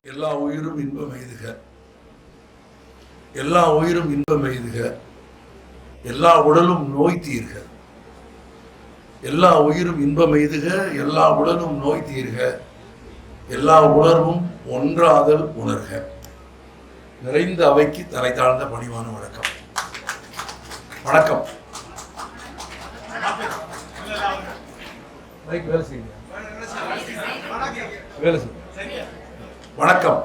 எல்லா உயிரும் இன்பம் எய்துக, எல்லா உயிரும் இன்பம் எய்துக, எல்லா உடலும் நோய் தீர்க. எல்லா உயிரும் இன்பம் எய்துக, எல்லா உடலும் நோய் தீர்க, எல்லா உணர்வும் ஒன்றாதல் உணர்க. நிறைந்த அவைக்கு தலை தாழ்ந்த பணிவான வணக்கம். வணக்கம். வணக்கம்.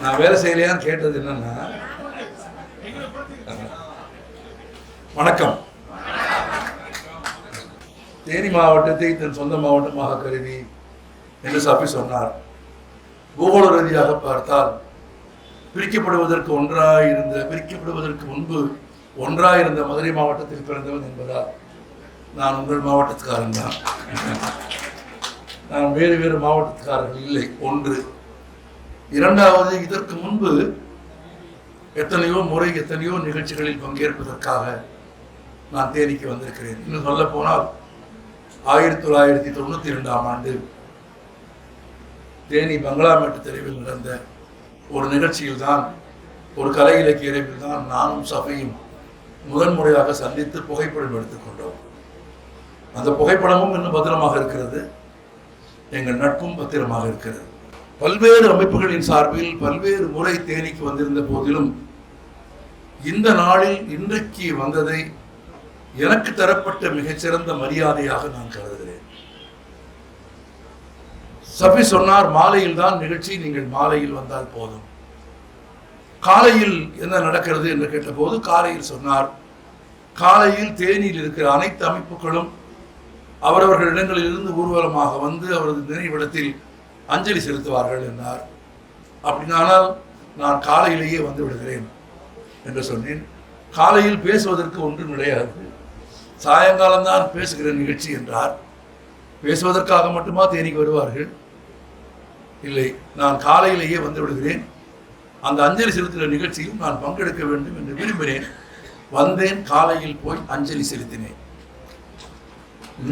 நான் வேலை செய்யலையான்னு கேட்டது என்னன்னா, வணக்கம். தேனி மாவட்டத்தை தன் சொந்த மாவட்டமாக கருதி என்று சபை சொன்னார். பூகோள ரீதியாக பார்த்தால் பிரிக்கப்படுவதற்கு முன்பு ஒன்றாயிருந்த மதுரை மாவட்டத்தில் பிறந்தவன் என்பதால் நான் உங்கள் மாவட்டத்துக்காரன் தான். நான் வேறு வேறு மாவட்டத்துக்காரர்கள் இல்லை. ஒன்று. இரண்டாவது, இதற்கு முன்பு எத்தனையோ நிகழ்ச்சிகளில் பங்கேற்பதற்காக நான் தேனிக்கு வந்திருக்கிறேன். இன்னும் சொல்ல போனால் 1992ஆம் ஆண்டு தேனி பங்களாமேட்டு தெருவில் நடந்த ஒரு நிகழ்ச்சியில் தான், ஒரு கலை இலக்கிய இறைவில் தான் நானும் சபையும் முதன்முறையாக சந்தித்து புகைப்படம் எடுத்துக்கொண்டோம். அந்த புகைப்படமும் இன்னும் பத்திரமாக இருக்கிறது. எங்கள் நட்பும் பத்திரமாக இருக்கிறது. பல்வேறு அமைப்புகளின் சார்பில் பல்வேறு முறை தேனிக்கு வந்திருந்த போதிலும் இந்த நாளில் இன்றைக்கு வந்ததை எனக்கு தரப்பட்ட மிகச்சிறந்த மரியாதையாக நான் கருதுகிறேன். சபை சொன்னார், மாலையில் தான் நிகழ்ச்சி, நீங்கள் மாலையில் வந்தால் போதும். காலையில் என்ன நடக்கிறது என்று கேட்டபோது காலையில் சொன்னார், காலையில் தேனியில் இருக்கிற அனைத்து அமைப்புகளும் அவரவர்கள் இடங்களில் இருந்து ஊர்வலமாக வந்து அவரது நினைவிடத்தில் அஞ்சலி செலுத்துவார்கள் என்றார். அப்படினானால் நான் காலையிலேயே வந்து விடுகிறேன் என்று சொன்னேன். காலையில் பேசுவதற்கு ஒன்றும் கிடையாது, சாயங்காலம்தான் பேசுகிற நிகழ்ச்சி என்றார். பேசுவதற்காக மட்டுமா தேனிக்கு வருவார்கள்? இல்லை, நான் காலையிலேயே வந்து விடுகிறேன். அந்த அஞ்சலி செலுத்துகிற நிகழ்ச்சியும் நான் பங்கெடுக்க வேண்டும் என்று விரும்பினேன். வந்தேன், காலையில் போய் அஞ்சலி செலுத்தினேன்.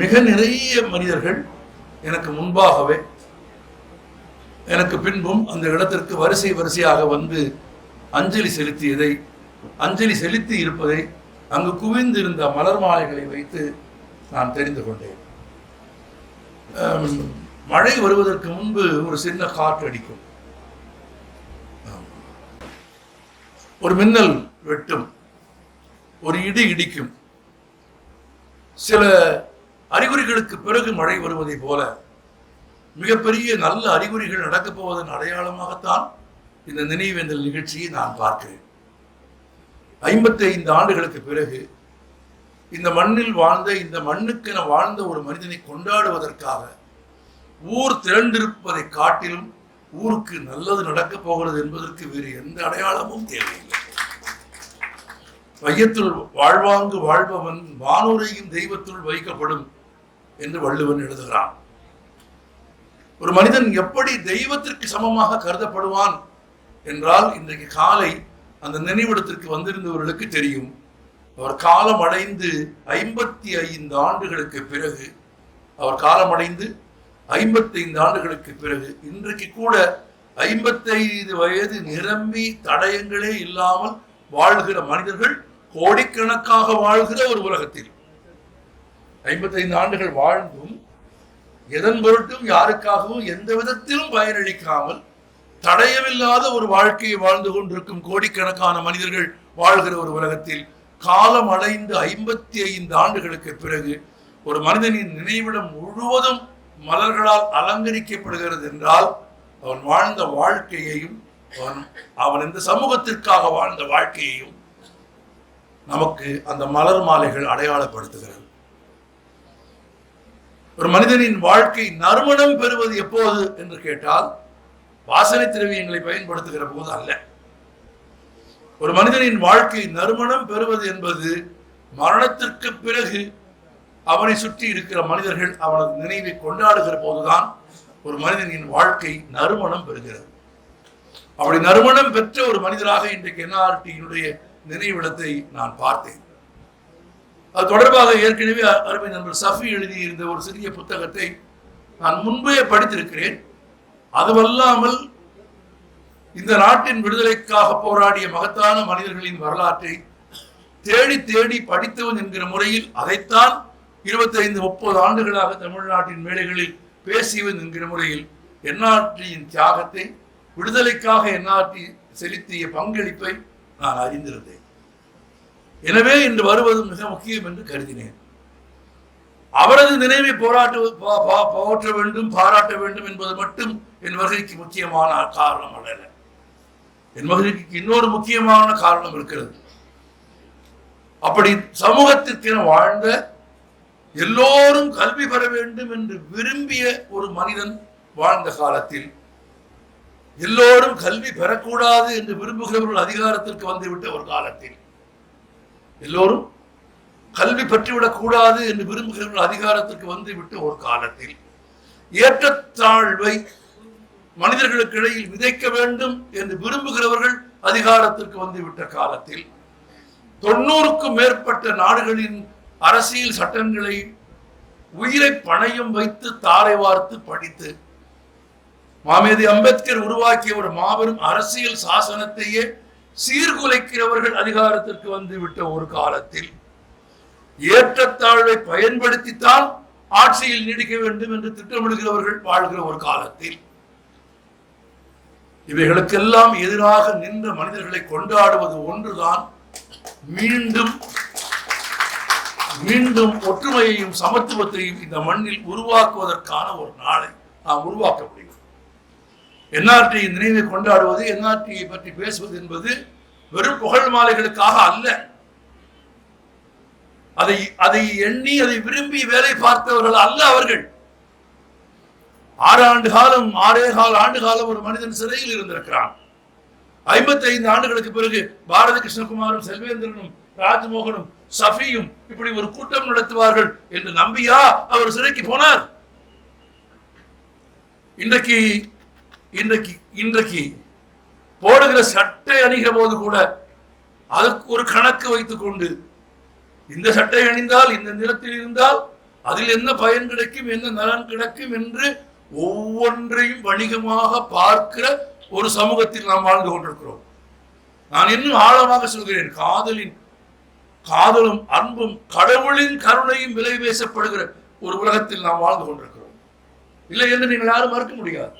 மிக நிறைய மனிதர்கள் எனக்கு முன்பாகவே எனக்கு பின்பும் அந்த இடத்திற்கு வரிசையாக வந்து அஞ்சலி செலுத்தி இருப்பதை அங்கு குவிந்திருந்த மலர் மாலைகளை வைத்து நான் தெரிந்து கொண்டேன். மழை வருவதற்கு முன்பு ஒரு சின்ன காற்று அடிக்கும், ஒரு மின்னல் வெட்டும், ஒரு இடி இடிக்கும். சில அறிகுறிகளுக்கு பிறகு மழை வருவதை போல மிகப்பெரிய நல்ல அறிகுறிகள் நடக்கப் போவதன் அடையாளமாகத்தான் இந்த நினைவேந்தல் நிகழ்ச்சியை நான் பார்க்கிறேன். 55 ஆண்டுகளுக்கு பிறகு இந்த மண்ணில் வாழ்ந்த, இந்த மண்ணுக்கென வாழ்ந்த ஒரு மனிதனை கொண்டாடுவதற்காக ஊர் திரண்டிருப்பதை காட்டிலும் ஊருக்கு நல்லது நடக்கப் போகிறது என்பதற்கு வேறு எந்த அடையாளமும் தேவையில்லை. வையத்துள் வாழ்வாங்கு வாழ்பவன் வானூரையும் தெய்வத்துள் வைக்கப்படும் என்று வள்ளுவன் எழுதுகிறான். ஒரு மனிதன் எப்படி தெய்வத்திற்கு சமமாக கருதப்படுவான் என்றால் இன்றைக்கு காலை அந்த நினைவிடத்திற்கு வந்திருந்தவர்களுக்கு தெரியும். அவர் காலமடைந்து 55 ஆண்டுகளுக்கு பிறகு, இன்றைக்கு கூட 55 வயது நிரம்பி தடயங்களே இல்லாமல் வாழ்கிற மனிதர்கள் கோடிக்கணக்காக வாழ்கிற ஒரு உலகத்தில் 55 ஆண்டுகள் வாழ்ந்தும் எதன் பொருட்டும் யாருக்காகவும் எந்த விதத்திலும் பயனளிக்காமல் தடயமில்லாத ஒரு வாழ்க்கையை வாழ்ந்து கொண்டிருக்கும் கோடிக்கணக்கான மனிதர்கள் வாழ்கிற ஒரு உலகத்தில் காலம் அடைந்து 55 ஆண்டுகளுக்கு பிறகு ஒரு மனிதனின் நினைவிடம் முழுவதும் மலர்களால் அலங்கரிக்கப்படுகிறது என்றால் அவன் வாழ்ந்த வாழ்க்கையையும் அவன் இந்த சமூகத்திற்காக வாழ்ந்த வாழ்க்கையையும் நமக்கு அந்த மலர் மாலைகள் அடையாளப்படுத்துகிறது. ஒரு மனிதனின் வாழ்க்கை நறுமணம் பெறுவது எப்போது என்று கேட்டால் வாசனை திரவியங்களை பயன்படுத்துகிற போது அல்ல. ஒரு மனிதனின் வாழ்க்கை நறுமணம் பெறுவது என்பது மரணத்திற்கு பிறகு அவனை சுற்றி இருக்கிற மனிதர்கள் அவனது நினைவை கொண்டாடுகிற போதுதான் ஒரு மனிதனின் வாழ்க்கை நறுமணம் பெறுகிறது. அப்படி நறுமணம் பெற்ற ஒரு மனிதராக இன்றைக்கு NRTயினுடைய நினைவிடத்தை நான் பார்த்தேன். அது தொடர்பாக ஏற்கனவே அருமை நண்பர் சஃபி எழுதியிருந்த ஒரு சிறிய புத்தகத்தை நான் முன்பே படித்திருக்கிறேன். அதுவல்லாமல் இந்த நாட்டின் விடுதலைக்காக போராடிய மகத்தான மனிதர்களின் வரலாற்றை தேடி தேடி படித்தவன் என்கிற முறையில் அதைத்தான் 25-30 ஆண்டுகளாக தமிழ்நாட்டின் மேடைகளில் பேசியவன் என்கிற முறையில் என்ஆர்டியின் தியாகத்தை, விடுதலைக்காக என்ஆர்டி செலுத்திய பங்களிப்பை நான் அறிந்திருந்தேன். எனவே இன்று வருவது மிக முக்கியம் என்று கருதினேன். அவரது நினைவை போற்ற வேண்டும், பாராட்ட வேண்டும் என்பது மட்டும் என் வருகைக்கு முக்கியமான காரணம் அல்ல. என் வருகைக்கு இன்னொரு முக்கியமான காரணம் இருக்கிறது. அப்படி சமூகத்திற்கென வாழ்ந்த, எல்லோரும் கல்வி பெற வேண்டும் என்று விரும்பிய ஒரு மனிதன் வாழ்ந்த காலத்தில், எல்லோரும் கல்வி பெறக்கூடாது என்று விரும்புகிறவர்கள் அதிகாரத்திற்கு வந்துவிட்ட ஒரு காலத்தில், எல்லோரும் கல்வி பெற்றுவிடக் கூடாது என்று விரும்புகிறவர்கள் அதிகாரத்திற்கு வந்துவிட்ட ஒரு காலத்தில், ஏற்றத்தாழ்வை மனிதர்களுக்கு இடையில் விதைக்க வேண்டும் என்று விரும்புகிறவர்கள் அதிகாரத்திற்கு வந்துவிட்ட காலத்தில், 90க்கும் மேற்பட்ட நாடுகளின் அரசியல் சட்டங்களை உயிரை பணயம் வைத்து தாரை வார்த்து படித்து மாமேதை அம்பேத்கர் உருவாக்கிய ஒரு மாபெரும் அரசியல் சாசனத்தையே சீர்குலைக்கிறவர்கள் அதிகாரத்திற்கு வந்துவிட்ட ஒரு காலத்தில், ஏற்றத்தாழ்வை பயன்படுத்தித்தான் ஆட்சியில் நீடிக்க வேண்டும் என்று திட்டமிடுகிறவர்கள் வாழ்கிற ஒரு காலத்தில், இவைகளுக்கெல்லாம் எதிராக நின்ற மனிதர்களை கொண்டாடுவது ஒன்றுதான் மீண்டும் மீண்டும் ஒற்றுமையையும் சமத்துவத்தையும் இந்த மண்ணில் உருவாக்குவதற்கான ஒரு நாளை நாம் உருவாக்க முடியும். என்ஆர்டியின் நினைவை கொண்டாடுவது, என்ஆர்டியை பற்றி பேசுவது என்பது வெறும் புகழ் மாலைகளுக்காக அல்ல. அதை எண்ணி அதை விரும்பி வேலை பார்த்தவர்கள் அல்ல அவர்கள். 6 ஆண்டு காலம் ஒரு மனிதன் சிறையில் இருந்திருக்கிறான். 55 ஆண்டுகளுக்கு பிறகு பாரதி கிருஷ்ணகுமாரும் செல்வேந்திரனும் ராஜ்மோகனும் சஃபியும் இப்படி ஒரு கூட்டம் நடத்துவார்கள் என்று நம்பியா அவர் சிறைக்கு போனார்? இன்றைக்கு போடுகிற சட்டை அணிகிற போது கூட அதுக்கு ஒரு கணக்கு வைத்துக் கொண்டு, இந்த சட்டை அணிந்தால், இந்த நிறத்தில் இருந்தால் அதில் என்ன பயன் கிடைக்கும், என்ன நலன் கிடைக்கும் என்று ஒவ்வொன்றையும் வணிகமாக பார்க்கிற ஒரு சமூகத்தில் நாம் வாழ்ந்து கொண்டிருக்கிறோம். நான் இன்னும் ஆழமாக சொல்கிறேன், காதலும் அன்பும் கடவுளின் கருணையும் விலை பேசப்படுகிற ஒரு உலகத்தில் நாம் வாழ்ந்து கொண்டிருக்கிறோம். இல்லை என்று நீங்கள் யாரும் மறுக்க முடியாது.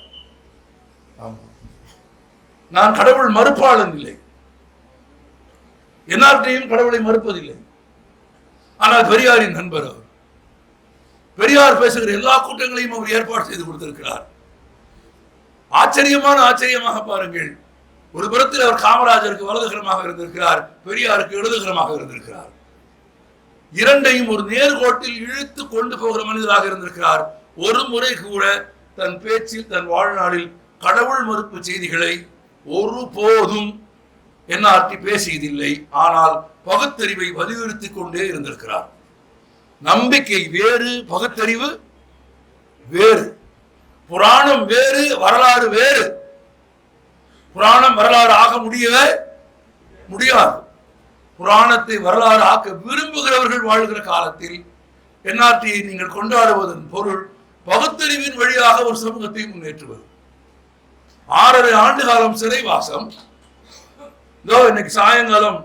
நான் கடவுள் மறுப்பாளன் இல்லை, என்ஆர்டியும் கடவுளை மறுப்பதில்லை. ஆனால் பெரியாரின் நண்பர் அவர். பெரியார் பேசுகிற எல்லா கூட்டங்களையும் அவர் ஏற்பாடு செய்து கொடுத்திருக்கிறார். ஆச்சரியமாக பாருங்கள், ஒரு புறத்தில் அவர் காமராஜருக்கு வலதுகரமாக இருந்திருக்கிறார், பெரியாருக்கு இடதுகரமாக இருந்திருக்கிறார். இரண்டையும் ஒரு நேர்கோட்டில் இழுத்து கொண்டு போகிற மனிதராக இருந்திருக்கிறார். ஒரு முறை கூட தன் பேச்சில், தன் வாழ்நாளில் கடவுள் மறுப்பு செய்திகளை ஒருபோதும் என்ஆர்டி பேசியதில்லை. ஆனால் பகுத்தறிவை வலியுறுத்தி கொண்டே இருந்திருக்கிறார். நம்பிக்கை வேறு, பகுத்தறிவு வேறு. புராணம் வேறு, வரலாறு வேறு. புராணம் வரலாறு ஆக முடியாது. புராணத்தை வரலாறு ஆக்க விரும்புகிறவர்கள் வாழ்கிற காலத்தில் என்ஆர்டியை நீங்கள் கொண்டாடுவதன் பொருள் பகுத்தறிவின் வழியாக ஒரு சமூகத்தை முன்னேற்றுவது. 6.5 ஆண்டு காலம் சிறைவாசம். இன்னைக்கு சாயங்காலம்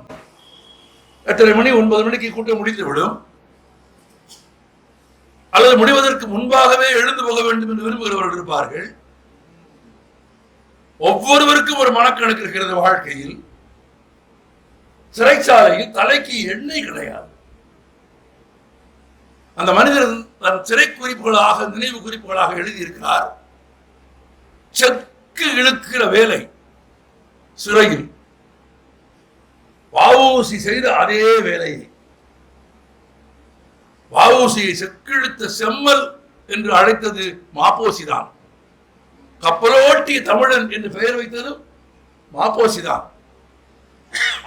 8:30 மணி 9 மணிக்கு கூட்டம் முடித்துவிடும், அல்லது முடிவதற்கு முன்பாகவே எழுந்து போக வேண்டும் என்று விரும்புகிறவர்கள் இருப்பார்கள். ஒவ்வொருவருக்கும் ஒரு மனக்கணக்கு இருக்கிறது. வாழ்க்கையில் சிறைச்சாலையில் தலைக்கு எண்ணெய் கிடையாது. அந்த மனிதர் தன் சிறை குறிப்புகளாக, நினைவு குறிப்புகளாக எழுதியிருக்கிறார், செக்கு இழுக்கிற வேலை சிறையில் வ.உ.சி செய்த அதே வேலையை, வ.உ.சியை செக்கிழுத்த செம்மல் என்று அழைத்தது மாப்போசி தான். கப்பலோட்டிய தமிழன் என்று பெயர் வைத்ததும் மாப்போசி தான்.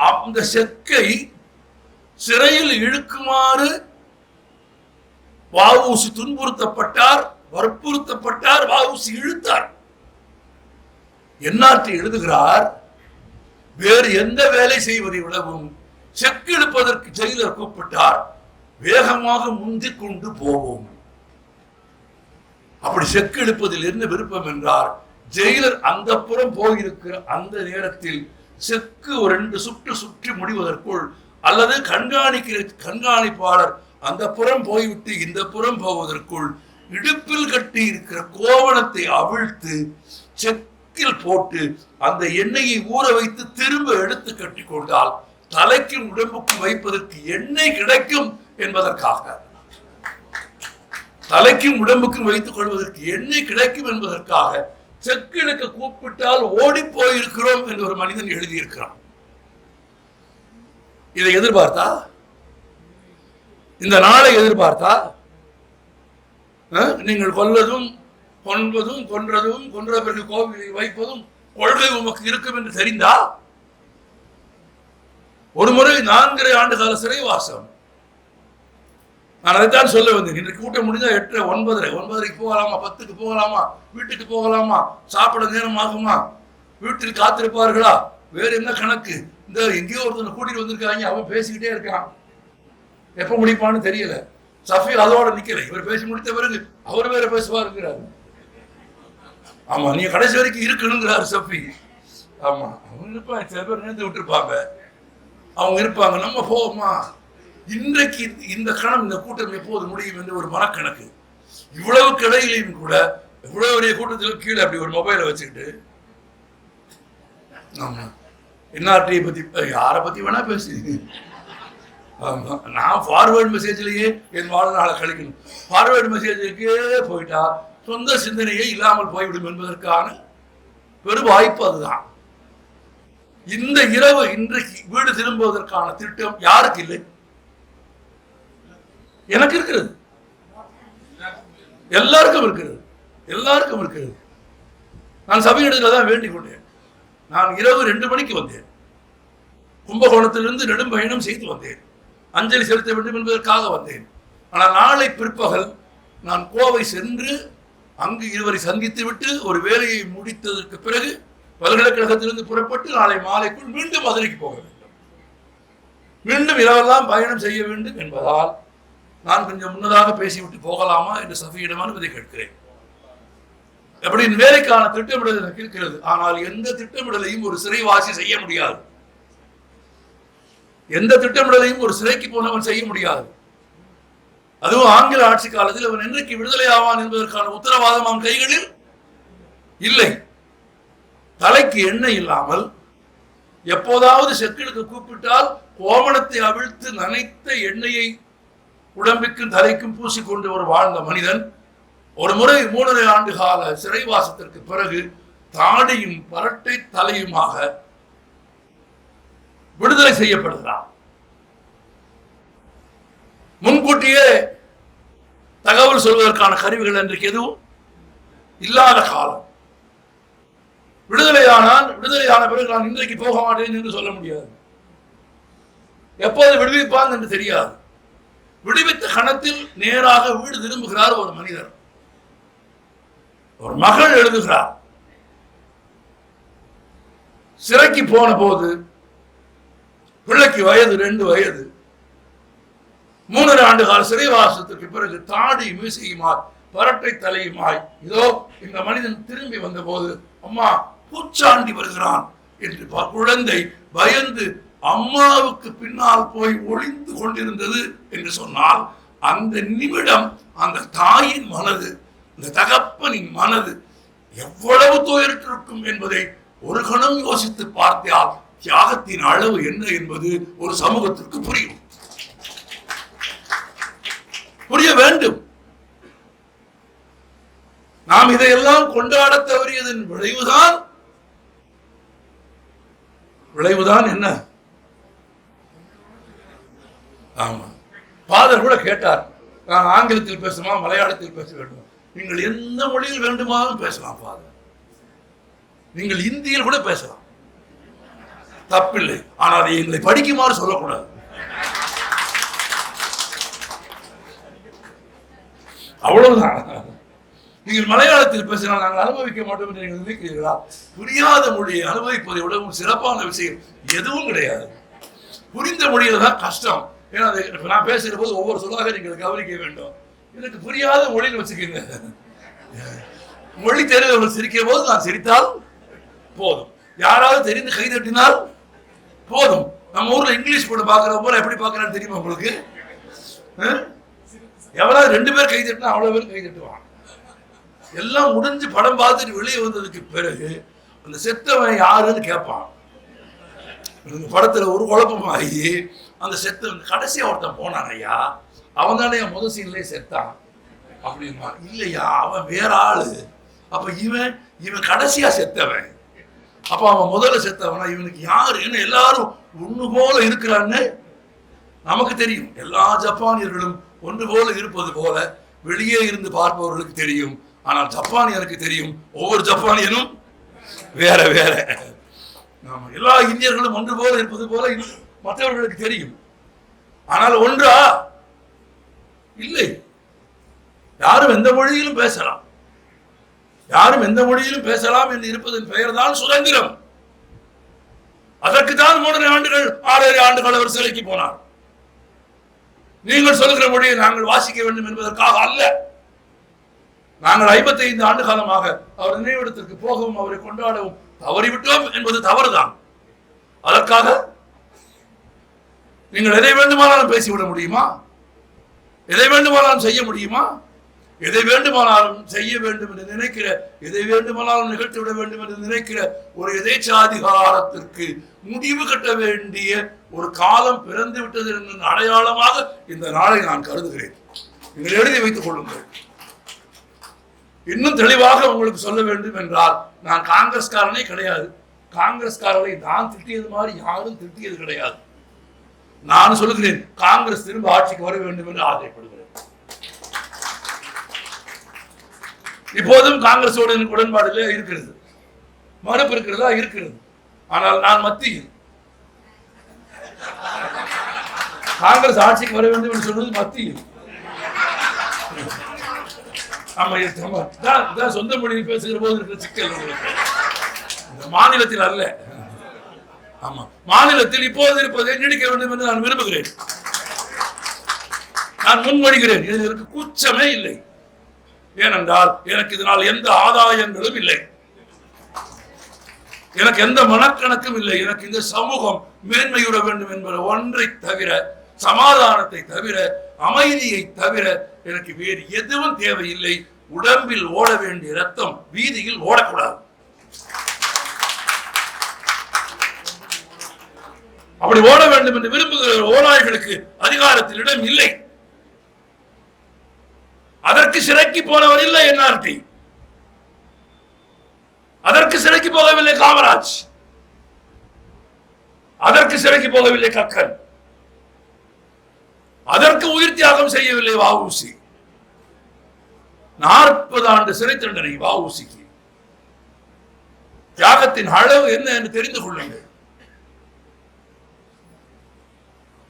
அந்த செக்கை சிறையில் இழுக்குமாறு வ.உ.சி துன்புறுத்தப்பட்டார், வற்புறுத்தப்பட்டார். வ.உ.சி இழுத்தார். என்ஆர்டி எழுதுகிறார், வேறு எந்த வேலை செய்வதை விடவும் செக்கு இழுப்பதற்கு ஜெயிலர் கூப்பிட்டார், வேகமாக முந்திக் கொண்டு போவோம். அப்படி செக்கு இழுப்பதில் என்ன விருப்பம் என்றார், ஜெயிலர் அந்த புறம் போயிருக்கிற அந்த நேரத்தில் செக்கு ஒரு 2 சுற்று சுற்றி முடிவதற்குள் அல்லது கண்காணிப்பாளர் அந்த புறம் போய்விட்டு இந்த புறம் போவதற்குள் இடுப்பில் கட்டி இருக்கிற கோவணத்தை அவிழ்த்து செக்கில் போட்டு அந்த எண்ணெயை ஊற வைத்து திரும்ப எடுத்து கட்டி கொண்டால் தலைக்கும் உடம்புக்கும் வைப்பதற்கு எண்ணெய் கிடைக்கும் என்பதற்காக, தலைக்கும் உடம்புக்கும் வைத்துக் கொள்வதற்கு எண்ணெய் கிடைக்கும் என்பதற்காக செக்கிலுக்கு கூப்பிட்டால் ஓடி போயிருக்கிறோம் என்று ஒரு மனிதன் எழுதியிருக்கிறான். இதை எதிர்பார்த்தா, இந்த நாளை எதிர்பார்த்தா, நீங்கள் கொல்வதும் கொன்றதும் கொன்ற பிறகு கோவிலில் வைப்பதும் கொள்கை உமக்கு இருக்கும் என்று தெரிந்தா ஒரு முறை 4.5 ஆண்டு கால சிறைவாசம். நான் அதைத்தான் சொல்ல வந்தேன். இன்றைக்கு கூட்டம் முடிஞ்சா 8, 9:30 போகலாமா, 10க்கு போகலாமா, வீட்டுக்கு போகலாமா, சாப்பிட நேரம் ஆகுமா, வீட்டில் காத்திருப்பார்களா, வேற என்ன கணக்கு, இந்த எங்கேயோ ஒருத்தனை கூட்டிட்டு வந்திருக்காங்க, அவன் பேசிக்கிட்டே இருக்கான், எப்ப முடிப்பான்னு தெரியல. சஃபி அதோட நிக்கல, இவர் பேசி முடித்த பிறகு அவர் வேற பேசுவாருங்கிறாரு. ஆமா, நீங்க கடைசி வரைக்கும் இருக்கணுங்கிறாரு சஃபி. ஆமா, அவங்க இருப்பாங்க, சில பேர் நேர்ந்து விட்டுருப்பாங்க, அவங்க இருப்பாங்க, நம்ம போவோமா. இன்றைக்கு இந்த கணம், இந்த கூட்டம் எப்போது முடியும் என்று ஒரு மனக்கணக்கு. இவ்வளவு கிடையிலையும் கூட இவ்வளவு பெரிய கூட்டத்தில் கீழே அப்படி ஒரு மொபைலை வச்சுக்கிட்டு, ஆமா, என்ஆர்டியை பத்தி யாரை பத்தி வேணா பேசு, ஆமா, நான் ஃபார்வேர்டு மெசேஜ்லயே என் வாழ்நாளை கழிக்கணும், ஃபார்வேர்டு மெசேஜுக்கே போயிட்டா சொந்த சிந்தனையே இல்லாமல் போய்விடும் என்பதற்கான பெரும் வாய்ப்பு அதுதான். இந்த இரவு இன்றைக்கு வீடு திரும்புவதற்கான திட்டம் யாருக்கு இல்லை? எனக்கு இருக்கிறது, எல்லாருக்கும் இருக்கிறது, எல்லாருக்கும் இருக்கிறது. நான் சபையிடத்துல தான் வேண்டிக் கொண்டேன். நான் இரவு 2 மணிக்கு வந்தேன், கும்பகோணத்திலிருந்து நெடும் பயணம் செய்து வந்தேன், அஞ்சலி செலுத்த வேண்டும் என்பதற்காக வந்தேன். ஆனால் நாளை பிற்பகல் நான் கோவை சென்று அங்கு இருவரை சந்தித்து விட்டு ஒரு வேலையை முடித்ததற்கு பிறகு பல்கலைக்கழகத்திலிருந்து புறப்பட்டு நாளை மாலைக்குள் மீண்டும் மதுரைக்கு போக வேண்டும். மீண்டும் இரவெல்லாம் பயணம் செய்ய வேண்டும் என்பதால் நான் கொஞ்சம் முன்னதாக பேசிவிட்டு போகலாமா என்று சஃபியிடம் அனுமதி கேட்கிறேன். அப்படி வேலைக்கான திட்டமிடல் எனக்கு இருக்கிறது. ஆனால் எந்த திட்டமிடலையும் ஒரு சிறைவாசி செய்ய முடியாது. எந்த திட்டமிடலையும் ஒரு சிறைக்கு போனவன் செய்ய முடியாது. அதுவும் ஆங்கில ஆட்சி காலத்தில் அவன் என்றைக்கு விடுதலை ஆவான் என்பதற்கான உத்தரவாதம் அவன் கைகளில் இல்லை. தலைக்கு எண்ணெய் இல்லாமல் எப்போதாவது செக்கிலுக்கு கூப்பிட்டால் கோமணத்தை அவிழ்த்து நனைத்த எண்ணெயை உடம்புக்கும் தலைக்கும் பூசிக்கொண்டு ஒரு வாழ்ந்த மனிதன் ஒரு முறை 3.5 ஆண்டு கால சிறைவாசத்திற்கு பிறகு தாடியும் பரட்டை தலையுமாக விடுதலை செய்யப்படுகிறார். முன்கூட்டியே தகவல் சொல்வதற்கான கருவிகள் இன்றைக்கு எதுவும் இல்லாத காலம். விடுதலையான பிறகு நான் இன்றைக்கு போக மாட்டேன் என்று சொல்ல முடியாது. எப்போது விடுவிப்பான் என்று தெரியாது. விடுவித்த கணத்தில் நேராக வீடு திரும்புகிறார் ஒரு மனிதர். ஒரு மகள் எழுதுகிறார். சிறைக்கு போன போது பிள்ளைக்கு வயது 2 வயது. 3.5 ஆண்டு கால சிறைவாசத்திற்கு பிறகு தாடி மீசையுமாய் பரட்டை தலையுமாய் இதோ இந்த மனிதன் திரும்பி வந்த போது, அம்மா பூச்சாண்டி வருகிறான் என்று குழந்தை பயந்து அம்மாவுக்கு பின்னால் போய் ஒளிந்து கொண்டிருந்தது என்று சொன்னால், அந்த நிமிடம் அந்த தாயின் மனது, இந்த தகப்பனின் மனது எவ்வளவு துயரிட்டிருக்கும் என்பதை ஒரு கணம் யோசித்து பார்த்தால் தியாகத்தின் அளவு என்ன என்பது ஒரு சமூகத்திற்கு புரிய வேண்டும். நாம் இதையெல்லாம் கொண்டாட தவறியதன் விளைவுதான் என்ன? ஆமா, ஃபாதர் கூட கேட்டார், நான் ஆங்கிலத்தில் பேசுமா மலையாளத்தில் பேச வேண்டும்? நீங்கள் எந்த மொழியில் வேண்டுமானாலும் பேசலாம் ஃபாதர், நீங்கள் இந்தியில் கூட பேசலாம், தப்பில்லை. ஆனால் அதை எங்களை படிக்குமாறு சொல்லக்கூடாது. அவ்வளவுதான். நீங்கள் மலையாளத்தில் பேசினால் நாங்கள் அனுபவிக்க மாட்டோம் என்று நீங்கள் நினைக்கிறீர்களா? புரியாத மொழியை அனுபவிப்பதை விடவும் சிறப்பான விஷயம் எதுவும் கிடையாது. புரிந்த மொழியில தான் கஷ்டம். ஏன்னா நான் பேசுகிற போது ஒவ்வொரு சொல்லாக நீங்கள் கவனிக்க வேண்டும். எனக்கு புரியாத மொழியில் வச்சுக்கோங்க, மொழி தெரிந்தவர்கள் சிரிக்கிற போது நான் சிரித்தால் போதும், யாராவது தெரிந்து கை தட்டினால் போதும். நம்ம ஊர்ல இங்கிலீஷ் போட்டு பாக்குற போல எப்படி பாக்குறான்னு தெரியுமா உங்களுக்கு? எவ்வளவு 2 பேர் கை தட்டினா அவ்வளவு பேர் கை தட்டுவாங்க. எல்லாம் முடிஞ்சு படம் பார்த்துட்டு வெளியே வந்ததுக்கு பிறகு அந்த செத்தவன் யாருன்னு கேட்பான். படத்துல ஒரு குழப்பமாகி அந்த செத்தவன் கடைசியா ஒருத்தன் போனான், ஐயா அவன் தானே முதல் சீன்லயே செத்தான் அப்படின்னா, இல்லையா அவன் வேற ஆளு. அப்ப இவன் கடைசியா செத்தவன், அப்ப அவன் முதல்ல செத்தவனா இவனுக்கு யாரு என்ன எல்லாரும் ஒண்ணு போல இருக்கிறான்னு நமக்கு தெரியும். எல்லா ஜப்பானியர்களும் ஒன்று போல இருப்பது போல வெளியே இருந்து பார்ப்பவர்களுக்கு தெரியும். ஆனால் ஜப்பானியருக்கு தெரியும், ஒவ்வொரு ஜப்பானியனும் வேற வேற. எல்லா இந்தியர்களும் ஒன்று போல இருப்பது போல மற்றவர்களுக்கு தெரியும். ஆனால் ஒன்றா இல்லை. யாரும் எந்த மொழியிலும் பேசலாம், யாரும் எந்த மொழியிலும் பேசலாம் என்று இருப்பதன் பெயர் தான் சுதந்திரம். அதற்கு தான் 3 ஆண்டுகள் 6 ஆண்டுகள் அவர் சிறைக்கு போனார். நீங்கள் சொல்லுகிற மொழியை நாங்கள் வாசிக்க வேண்டும் என்பதற்காக அல்ல. நாங்கள் 55 ஆண்டு காலமாக அவர் நினைவிடத்திற்கு போகவும் அவரை கொண்டாடவும் தவறிவிட்டோம் என்பது தவறுதான். அதற்காக நீங்கள் எதை வேண்டுமானாலும் பேசிவிட முடியுமா? எதை வேண்டுமானாலும் செய்ய முடியுமா? எதை வேண்டுமானாலும் செய்ய வேண்டும் என்று நினைக்கிற, எதை வேண்டுமானாலும் நிகழ்த்திவிட வேண்டும் என்று நினைக்கிற ஒரு எதேச்சாதிகாரத்திற்கு முடிவு கட்ட வேண்டிய ஒரு காலம் பிறந்து விட்டது என்ற அடையாளமாக இந்த நாளை நான் கருதுகிறேன். நீங்கள் எழுதி வைத்துக் கொள்ளுங்கள். இன்னும் தெளிவாக உங்களுக்கு சொல்ல வேண்டும் என்றால், நான் காங்கிரஸ்காரனே கிடையாது. காங்கிரஸ்காரரை நான் திட்டியது மாதிரி யாரும் திட்டியது கிடையாது. நான் சொல்லுகிறேன், காங்கிரஸ் திரும்ப ஆட்சிக்கு வர வேண்டும் என்று ஆசைப்படுகிறேன். இப்போதும் காங்கிரஸோடு எனக்கு உடன்பாடு இருக்கிறது, மறுப்பு இருக்கிறதா? இருக்கிறது. ஆனால் நான் மத்தியில் காங்கிரஸ் ஆட்சிக்கு வர வேண்டும் என்று சொல்வது மத்தியில். சொந்த மொழியில் பேசுகிற போது இருக்கிற சிக்கல் மாநிலத்தில் அல்ல. ஆமா, மாநிலத்தில் இப்போது இருப்பதை நீடிக்க வேண்டும் என்று நான் விரும்புகிறேன். நான் முன்மொழிகிறேன். இதற்கு கூச்சமே இல்லை. ஏனென்றால் எனக்கு இதனால் எந்த ஆதாயங்களும் இல்லை, எனக்கு எந்த மனக்கணக்கும் இல்லை. எனக்கு இந்த சமூகம் மேன்மையுற வேண்டும் என்பது ஒன்றை தவிர, சமாதானத்தை தவிர, அமைதியை தவிர எனக்கு வேறு எதுவும் தேவையில்லை. உடம்பில் ஓட வேண்டிய ரத்தம் வீதியில் ஓடக்கூடாது. அப்படி ஓட வேண்டும் என்று விரும்புகிற ஓநாய்களுக்கு அதிகாரத்தில் இடம் இல்லை. அதற்கு சிறைக்கு போனவர் இல்லை என்ஆர்டி, அதற்கு சிறைக்கு போகவில்லை காமராஜ், அதற்கு சிறைக்கு போகவில்லை கக்கன், அதற்கு உயிர் தியாகம் செய்யவில்லை வஉசி. 40 ஆண்டு சிறை தண்டனை வஉசிக்கு. தியாகத்தின் அளவு என்ன என்று தெரிந்து கொள்ளுங்கள்.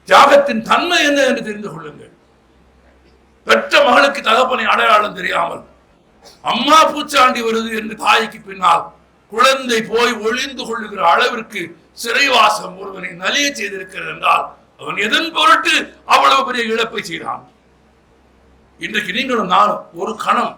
தியாகத்தின் தன்மை என்ன என்று தெரிந்து கொள்ளுங்கள். பெற்ற மகளுக்கு தகப்பனை அடையாளம் தெரியாமல் அம்மா பூச்சாண்டி வருது என்று தாய்க்கு பின்னால் குழந்தை போய் ஒளிந்து கொள்ளுகிற அளவிற்கு சிறைவாசம் ஒருவனை நலிய செய்திருக்கிறது என்றால் அவன் எதன் பொருட்டு அவ்வளவு பெரிய இழப்பை செய்தான்? இன்றைக்கு நீங்களும் நானும் ஒரு கணம்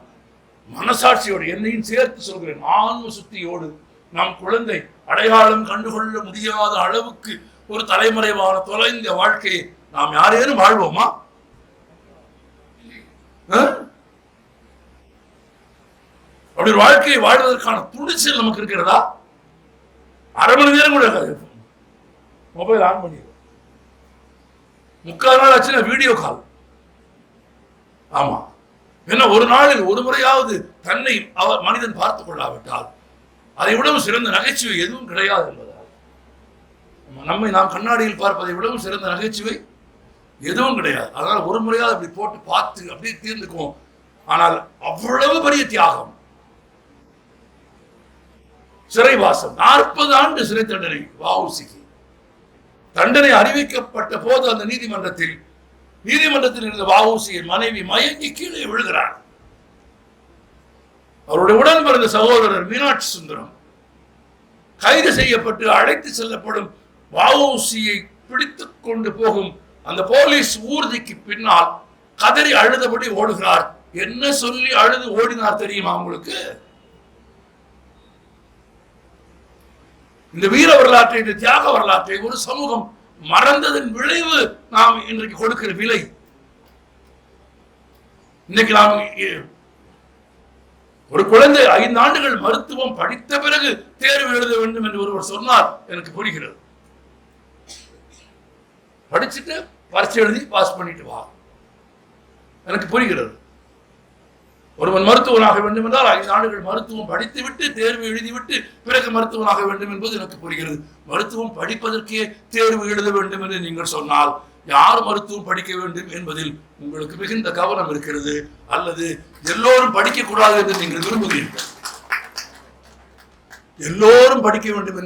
மனசாட்சியோடு, என்னையும் சேர்த்து சொல்கிறேன், ஆன்ம சுத்தியோடு நம் குழந்தை அடையாளம் கண்டுகொள்ள முடியாத அளவுக்கு ஒரு தலைமறைவான தொலைந்த வாழ்க்கையை நாம் யாரேனும் வாழ்வோமா? அப்படி ஒரு வாழ்க்கையை வாழ்வதற்கான துணிச்சல் நமக்கு இருக்கிறதா? அரை மணி நேரம் கூட மொபைல் ஆன் பண்ணி 3/4 நாள் ஆச்சுன்னா வீடியோ கால். ஆமா, என்ன ஒரு நாளில் ஒரு முறையாவது தன்னை அவர் மனிதன் பார்த்துக் கொள்ளாவிட்டால் அதை விடவும் சிறந்த நகைச்சுவை எதுவும் கிடையாது என்பதால், நம்மை நாம் கண்ணாடியில் பார்ப்பதை விடவும் சிறந்த நகைச்சுவை எதுவும் கிடையாது. அதனால ஒரு முறையாவது அப்படி போட்டு பார்த்து அப்படியே தீர்ந்துக்குவோம். ஆனால் அவ்வளவு பெரிய தியாகம், சிறைவாசம், 40 ஆண்டு சிறை தண்டனை வஉசிக்கு. தண்டனை அறிவிக்கப்பட்ட போது அந்த நீதிமன்றத்தில் இருந்த வஉசியின் மனைவி மயங்கி கீழே விழுகிறார். அவருடைய உடன் பிறந்த சகோதரர் மீனாட்சி சுந்தரம் கைது செய்யப்பட்டு அழைத்து செல்லப்படும் வஉசியை பிடித்துக் கொண்டு போகும் அந்த போலீஸ் ஊர்திக்கு பின்னால் கதறி அழுதபடி ஓடுகிறார். என்ன சொல்லி அழுது ஓடினார் தெரியுமா உங்களுக்கு? இந்த வீர வரலாற்றை, இந்த தியாக வரலாற்றை ஒரு சமூகம் மறந்ததன் விளைவு நாம் இன்றைக்கு கொடுக்கிற விலை. இன்னைக்கு நாம் ஒரு குழந்தை 5 ஆண்டுகள் மருத்துவம் படித்த பிறகு தேர்வு எழுத வேண்டும் என்று ஒருவர் சொன்னார், எனக்கு புரிகிறது. படிச்சுட்டு பரீட்சை எழுதி பாஸ் பண்ணிட்டு வா, எனக்கு புரிகிறது. ஒருவன் மருத்துவனாக வேண்டும் என்றால் 5 ஆண்டுகள் மருத்துவம் படித்துவிட்டு தேர்வு எழுதிவிட்டு பிறகு மருத்துவனாக வேண்டும் என்பது எனக்கு புரிகிறது. மருத்துவம் படிப்பதற்கே தேர்வு எழுத வேண்டும் என்று நீங்கள் சொன்னால் யார் மருத்துவம் படிக்க வேண்டும் என்பதில் உங்களுக்கு மிகுந்த கவனம் இருக்கிறது, அல்லது எல்லோரும் படிக்க கூடாது என்று நீங்கள் விரும்புகிறீர்கள்? எல்லோரும் படிக்க வேண்டும்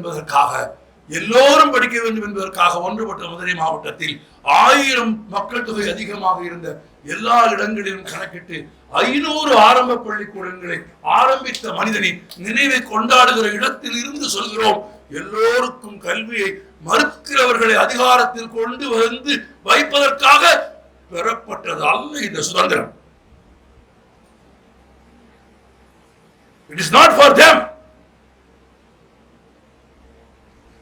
என்பதற்காக ஒன்றுபட்ட மதுரை மாவட்டத்தில் 1000 மக்கள் தொகை அதிகமாக இருந்த எல்லா இடங்களிலும் கணக்கிட்டு 500 ஆரம்ப பள்ளிக்கூடங்களை ஆரம்பித்த மனிதனின் நினைவை கொண்டாடுகிற இடத்தில் இருந்து சொல்கிறோம், எல்லோருக்கும் கல்வியை மறுக்கிறவர்களை அதிகாரத்தில் கொண்டு வந்து வைப்பதற்காக பெறப்பட்டது அல்ல இந்த சுதந்திரம். It is not for them.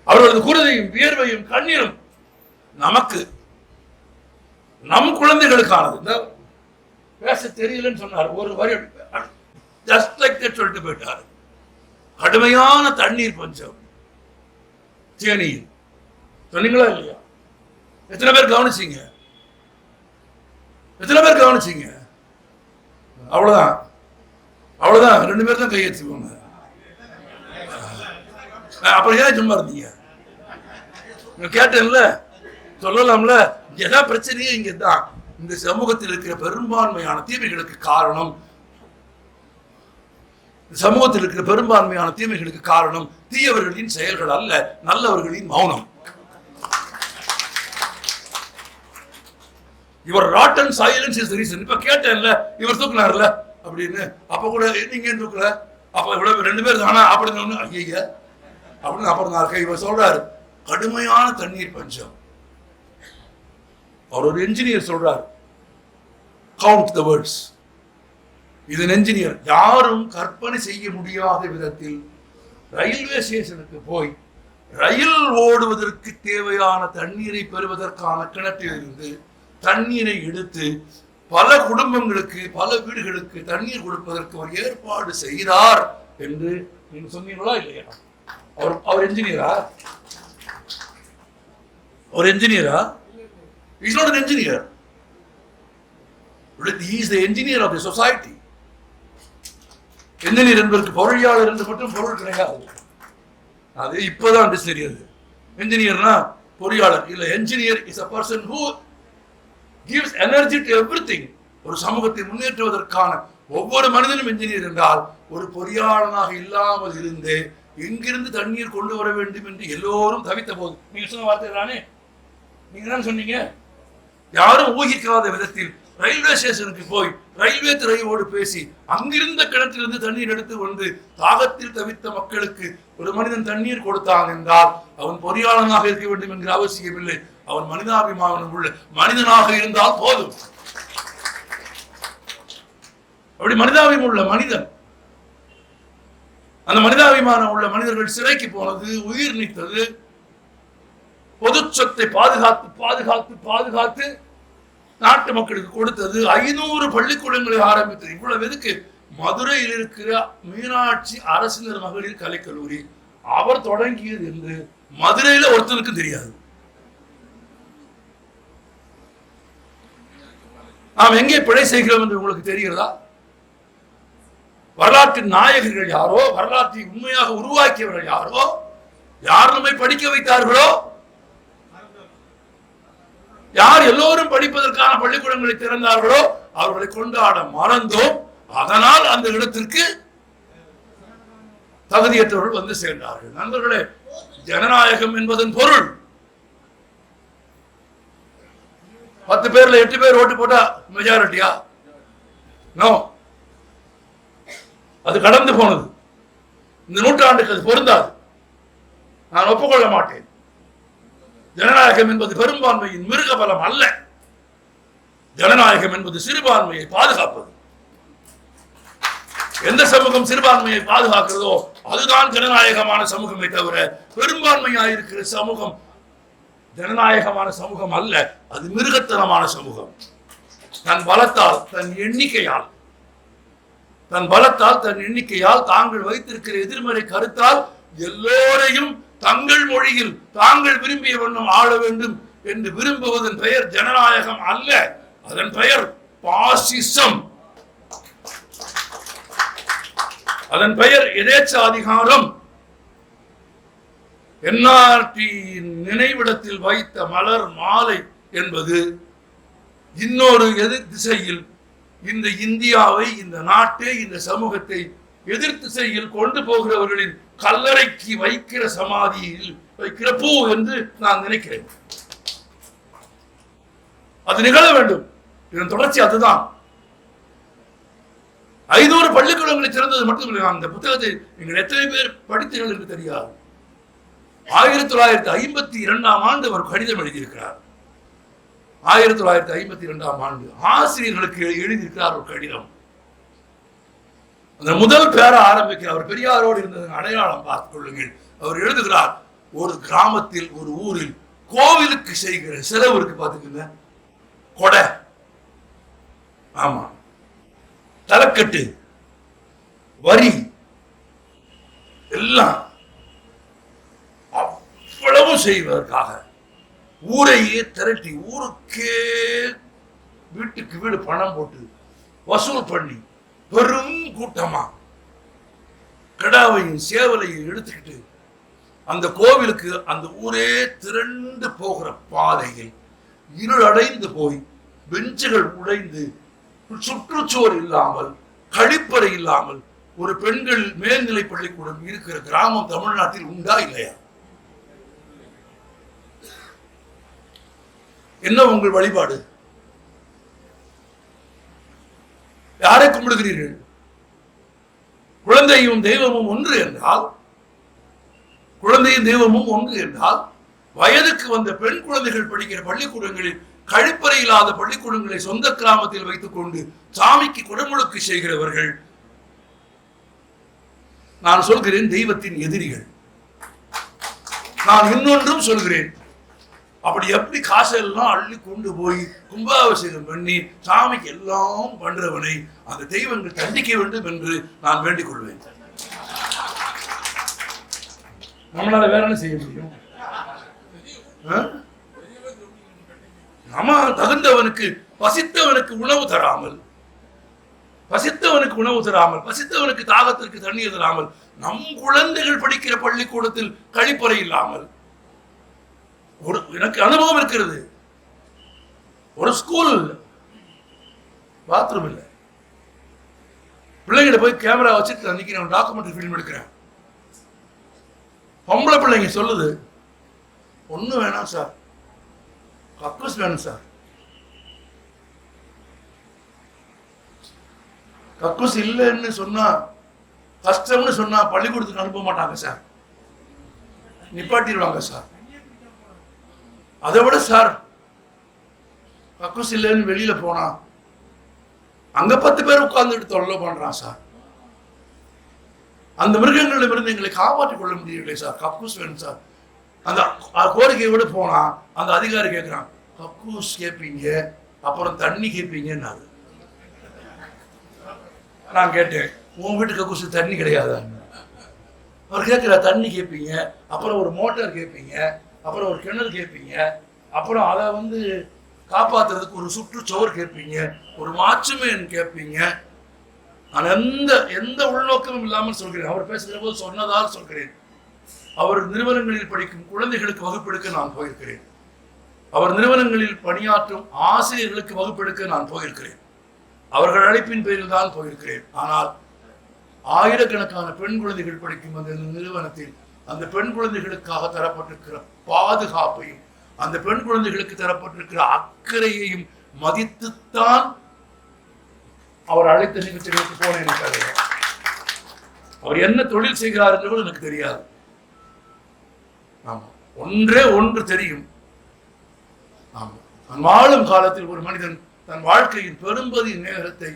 அவர்களது குருதையும் வியர்வையும் கண்ணீரும் நமக்கு, நம் குழந்தைகளுக்கானது. இந்த பேச தெரியலன்னு சொன்னார், ஒரு வரி ஜஸ்ட் லைக் தட் சொல்லிட்டு போயிட்டார். கடுமையான தண்ணீர் பஞ்சம் தேனியில். சொன்னீங்களா இல்லையா? எத்தனை பேர் கவனிச்சீங்க? அவ்வளவுதான் 2 பேர் தான் கையெழுத்துவாங்க. அப்புறம் ஏன் சும்மா இருந்தீங்க? கேட்டேன்ல, சொல்லலாம்ல. எதான் பிரச்சனையே இங்கதான். இந்த சமூகத்தில் இருக்கிற பெரும்பான்மையான தீமைகளுக்கு காரணம் தீயவர்களின் செயல்கள் அல்ல, நல்லவர்களின் மௌனம். இவர் rotten silence is the reason. இப்ப கேட்டேன்ல, இவர் தூக்குனார்ல அப்படின்னு, அப்ப கூட நீங்க தூக்கல, அப்ப இவ்வளவு 2 பேர் தானா அப்படின்னு ஐயா அப்படின்னு அப்புறம் இவர் சொல்றாரு, கடுமையான தண்ணீர் பஞ்சம். அவர் ஒரு என்ஜினியர் சொல்றார், கவுண்ட் த வேர்ட்ஸ். இது என்ஜினியர். யாரும் கற்பனை செய்ய முடியாத விதத்தில் ரயில்வே ஸ்டேஷனுக்கு போய் ரயில் ஓடுவதற்கு தேவையான தண்ணீரை பெறுவதற்கான கிணற்றிலிருந்து தண்ணீரை எடுத்து பல குடும்பங்களுக்கு, பல வீடுகளுக்கு தண்ணீர் கொடுப்பதற்கு ஒரு ஏற்பாடு செய்தார் என்று நீங்க சொன்னீங்களா இல்லையா? அவர் என்ஜினியரா? He is not an engineer. He is the engineer of the society. Engineer என்பதற்கு பொறியாளர் என்று மட்டும் பொருள் கிடையாது. அது இப்பதான் தெரியாது. என்ஜினியர்னா பொறியாளர் இல்ல. Engineer is a person who gives energy to everything. ஒரு சமூகத்தை முன்னேற்றுவதற்கான ஒவ்வொரு மனிதனும் என்ஜினியர் என்றால், ஒரு பொறியாளனாக இல்லாமல் இருந்து எங்கிருந்து தண்ணீர் கொண்டு வர வேண்டும் என்று எல்லோரும் தவித்த போது, நீங்க சொன்ன வார்த்தை தானே, நீங்க தான் சொன்னீங்க. யாரும் ஊகிக்காத விதத்தில் ரயில்வே ஸ்டேஷனுக்கு போய் ரயில்வே துறையோடு பேசி அங்கிருந்த கிணற்றிலிருந்து தண்ணீர் எடுத்து கொண்டு தாகத்தில் தவித்த மக்களுக்கு ஒரு மனிதன் தண்ணீர் கொடுத்தான் என்றால் அவன் பொறியாளனாக இருக்க வேண்டும் என்கிற அவசியம் இல்லை. அவன் மனிதாபிமானம் உள்ள மனிதனாக இருந்தால் போதும். அப்படி மனிதாபிமானம் உள்ள மனிதன், அந்த மனிதாபிமானம் உள்ள மனிதர்கள் சிறைக்கு போனது, உயிர் நீத்தது, பொது சொத்தை பாதுகாத்து நாட்டு மக்களுக்கு கொடுத்தது, 500 பள்ளிக்கூடங்களை ஆரம்பித்தது. இவ்வளவு எதுக்கு? மதுரையில் இருக்கிற மீனாட்சி அரசினர் மகளிர் கலைக்கல்லூரி அவர் தொடங்கியது என்று மதுரையில ஒருத்தருக்கு தெரியாது. நாம் எங்கே பிழை செய்கிறோம் என்று உங்களுக்கு தெரிகிறதா? வரலாற்றின் நாயகர்கள் யாரோ, வரலாற்றை உண்மையாக உருவாக்கியவர்கள் யாரோ, யார் நம்மை படிக்க வைத்தார்களோ, யார் எல்லோரும் படிப்பதற்கான பள்ளிக்கூடங்களை திறந்தார்களோ அவர்களை கொண்டாட மறந்தோம். அதனால் அந்த இடத்திற்கு தகுதியற்றவர்கள் வந்து சேர்ந்தார்கள். நண்பர்களே, ஜனநாயகம் என்பதன் பொருள் 10 பேர்ல 8 பேர் ஓட்டு போட்டா மெஜாரிட்டியா? நோ, அது கடந்து போனது. இந்த நூற்றாண்டுக்கு அது பொருந்தாது. நான் ஒப்புக்கொள்ள மாட்டேன். ஜனநாயகம் என்பது பெரும்பான்மையின் மிருக பலம் அல்ல. ஜனநாயகம் என்பது சிறுபான்மையை பாதுகாப்பது. எந்த சமூகம் சிறுபான்மையை பாதுகாக்கிறதோ அதுதான் ஜனநாயகமான சமூகமே தவிர பெரும்பான்மையாயிருக்கிற சமூகம் ஜனநாயகமான சமூகம் அல்ல. அது மிருகத்தனமான சமூகம். தன் பலத்தால் தன் எண்ணிக்கையால் தாங்கள் வைத்திருக்கிற எதிர்மறை கருத்தால் எல்லோரையும் தங்கள் மொழியில் தாங்கள் விரும்பிய வண்ணம் ஆள வேண்டும் என்று விரும்புவதன் பெயர் ஜனநாயகம் அல்ல. அதன் பெயர் பாசிசம். அதன் பெயர் எதேச்சாதிகாரம். என்ஆர்டி நினைவிடத்தில் வைத்த மலர் மாலை என்பது இன்னொரு எதிர் திசையில் இந்த இந்தியாவை, இந்த நாட்டை, இந்த சமூகத்தை எதிர் திசையில் கொண்டு போகிறவர்களின் கல்லறைக்கு வைக்கிற சமாதியில் வைக்கிற பூ என்று நான் நினைக்கிறேன். அது நிகழ வேண்டும். இதன் தொடர்ச்சி அதுதான். 500 பள்ளிக்கூடங்களை திறந்தது மட்டுமில்லை. அந்த புத்தகத்தை நீங்கள் எத்தனை பேர் படித்தீர்கள் என்று தெரியாது. 1952ஆம் ஆண்டு அவர் கடிதம் எழுதியிருக்கிறார். 1952ஆம் ஆண்டு ஆசிரியர்களுக்கு எழுதியிருக்கிறார் ஒரு கடிதம். அந்த முதல் பேர ஆரம்பிக்க அவர் பெரியாரோடு இருந்தது அடையாளம் பார்த்துக் கொள்ளுங்கள். அவர் எழுதுகிறார், ஒரு கிராமத்தில், ஒரு ஊரில் கோவிலுக்கு செய்கிற செலவு இருக்கு பார்த்துக்குங்க. கொடை, ஆமா, தலைக்கட்டு, வரி எல்லாம் அவ்வளவு செய்வதற்காக ஊரையே திரட்டி, ஊருக்கே வீட்டுக்கு வீடு பணம் போட்டு வசூல் பண்ணி பெரும் கூட்டமா கடாவையும் சேவலையும் எடுத்துக்கிட்டு அந்த கோவிலுக்கு அந்த ஊரே திரண்டு போகிற பாதையில் இருளடைந்து போய் பெஞ்சுகள் உடைந்து சுற்றுச்சுவர் இல்லாமல், கழிப்பறை இல்லாமல் ஒரு பெண்கள் மேல்நிலை பள்ளிக்கூடம் இருக்கிற கிராமம் தமிழ்நாட்டில் உண்டா இல்லையா? என்ன உங்கள் வழிபாடு? யாரை கும்பிடுகிறீர்கள்? குழந்தையும் தெய்வமும் ஒன்று என்றால், குழந்தையும் தெய்வமும் ஒன்று என்றால், வயதுக்கு வந்த பெண் குழந்தைகள் படிக்கிற பள்ளிக்கூடங்களில் கழிப்பறை இல்லாத பள்ளிக்கூடங்களை சொந்த கிராமத்தில் வைத்துக் கொண்டு சாமிக்கு குடமுழுக்கு செய்கிறவர்கள், நான் சொல்கிறேன், தெய்வத்தின் எதிரிகள். நான் இன்னொன்றும் சொல்கிறேன், அப்படி எப்படி காசெல்லாம் அள்ளி கொண்டு போய் கும்பாபிஷேகம் பண்ணி சாமிக்கு எல்லாம் பண்றவனை அந்த தெய்வங்கள் தண்டிக்க வேண்டும் என்று நான் வேண்டிக் கொள்வேன். நம்மளால வேற என்ன செய்ய முடியும்? நம்ம தகுந்தவனுக்கு, பசித்தவனுக்கு உணவு தராமல், பசித்தவனுக்கு தாகத்திற்கு தண்ணீர் தராமல், நம் குழந்தைகள் படிக்கிற பள்ளிக்கூடத்தில் கழிப்பறை இல்லாமல், எனக்கு அனுபவம் இருக்கிறது. ஒரு ஸ்கூல் பாத்ரூம் இல்லை. பிள்ளைங்கிட்ட போய் கேமரா வச்சுட்டு அன்னைக்கு நான் டாக்குமெண்ட்ரி ஃபிலிம் எடுக்கிறேன். பொம்பளை பிள்ளைங்க சொல்லுது, ஒன்றும் வேணாம் சார், கக்கூஸ் வேணும் சார். கக்கூஸ் இல்லைன்னு சொன்னா, கஷ்டம்னு சொன்னா பள்ளிக்கூடத்துக்கு அனுப்ப மாட்டாங்க சார், நிப்பாட்டிடுவாங்க சார். அதை விட சார், கக்கூஸ் இல்லைன்னு வெளியில போனா அங்க 10 பேர் உட்கார்ந்துட்டு தொல்லை பண்றான் சார். அந்த மிருகங்களிடமிருந்து எங்களை காப்பாற்றிக் கொள்ள முடியவில்லை சார், கக்கூஸ் வேணும் சார். அந்த கோரிக்கையை விட போனா அந்த அதிகாரி கேட்கிறான், கக்கூஸ் கேட்பீங்க, அப்புறம் தண்ணி கேட்பீங்கன்னு. நான் கேட்டேன், உன் வீட்டு கக்கூஸ் தண்ணி கிடையாதா? அவர் கேட்கிற, தண்ணி கேட்பீங்க, அப்புறம் ஒரு மோட்டார் கேட்பீங்க, அப்புறம் ஒரு கிணறு கேட்பீங்க, அப்புறம் அதை காப்பாத்துறதுக்கு ஒரு சுற்றுச்சுவர் கேட்பீங்க, ஒரு வாட்ச்மேன் கேட்பீங்க. நான் எந்த உள்நோக்கமும் இல்லாமல் சொல்கிறேன். அவர் பேசுகிற போது சொன்னதால் சொல்கிறேன். அவர் நிறுவனங்களில் படிக்கும் குழந்தைகளுக்கு வகுப்பெடுக்க நான் போயிருக்கிறேன். அவர் நிறுவனங்களில் பணியாற்றும் ஆசிரியர்களுக்கு வகுப்பெடுக்க நான் போயிருக்கிறேன். அவர்கள் அழைப்பின் பேரில் தான் போயிருக்கிறேன். ஆனால் ஆயிரக்கணக்கான பெண் குழந்தைகள் படிக்கும் அந்த நிறுவனத்தில் அந்த பெண் குழந்தைகளுக்காக தரப்பட்டிருக்கிற பாதுகாப்பையும், அந்த பெண் குழந்தைகளுக்கு தரப்பட்டிருக்கிற அக்கறையையும் மதித்துத்தான் அவர் அழைத்த நிகழ்ச்சிகளுக்கு போனேன். அவர் என்ன தொழில் செய்கிறார் என்று எனக்கு தெரியாது. ஆமா, ஒன்றே ஒன்று தெரியும். ஆமா, நான் வாழும் காலத்தில் ஒரு மனிதன் தன் வாழ்க்கையின் பெரும்பதி நேரத்தை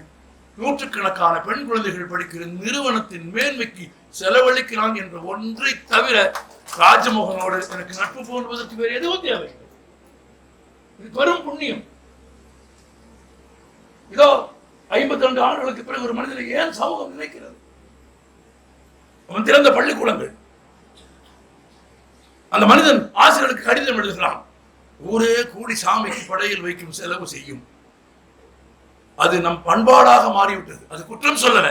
நூற்றுக்கணக்கான பெண் குழந்தைகள் படிக்கிற நிறுவனத்தின் மேன்மைக்கு செலவழிக்கிறான் என்ற ஒன்றை தவிர ராஜமோகனோடு எனக்கு நட்பு போன்றதற்கு வேறு எதுவும் தேவையில்லை. இது பெரும் புண்ணியம். இதோ 52 ஆண்டுகளுக்கு பிறகு ஒரு மனிதனை ஏன் சமூகம் நினைக்கிறது? அவன் திறந்த பள்ளிக்கூடங்கள். அந்த மனிதன் ஆசிரியர்களுக்கு கடிதம் எழுதுகிறான். ஊரே கூடி சாமிக்கு படையில் வைக்கும் செலவு செய்யும். அது நம் பண்பாடாக மாறிவிட்டது. அது குற்றம் சொல்லல.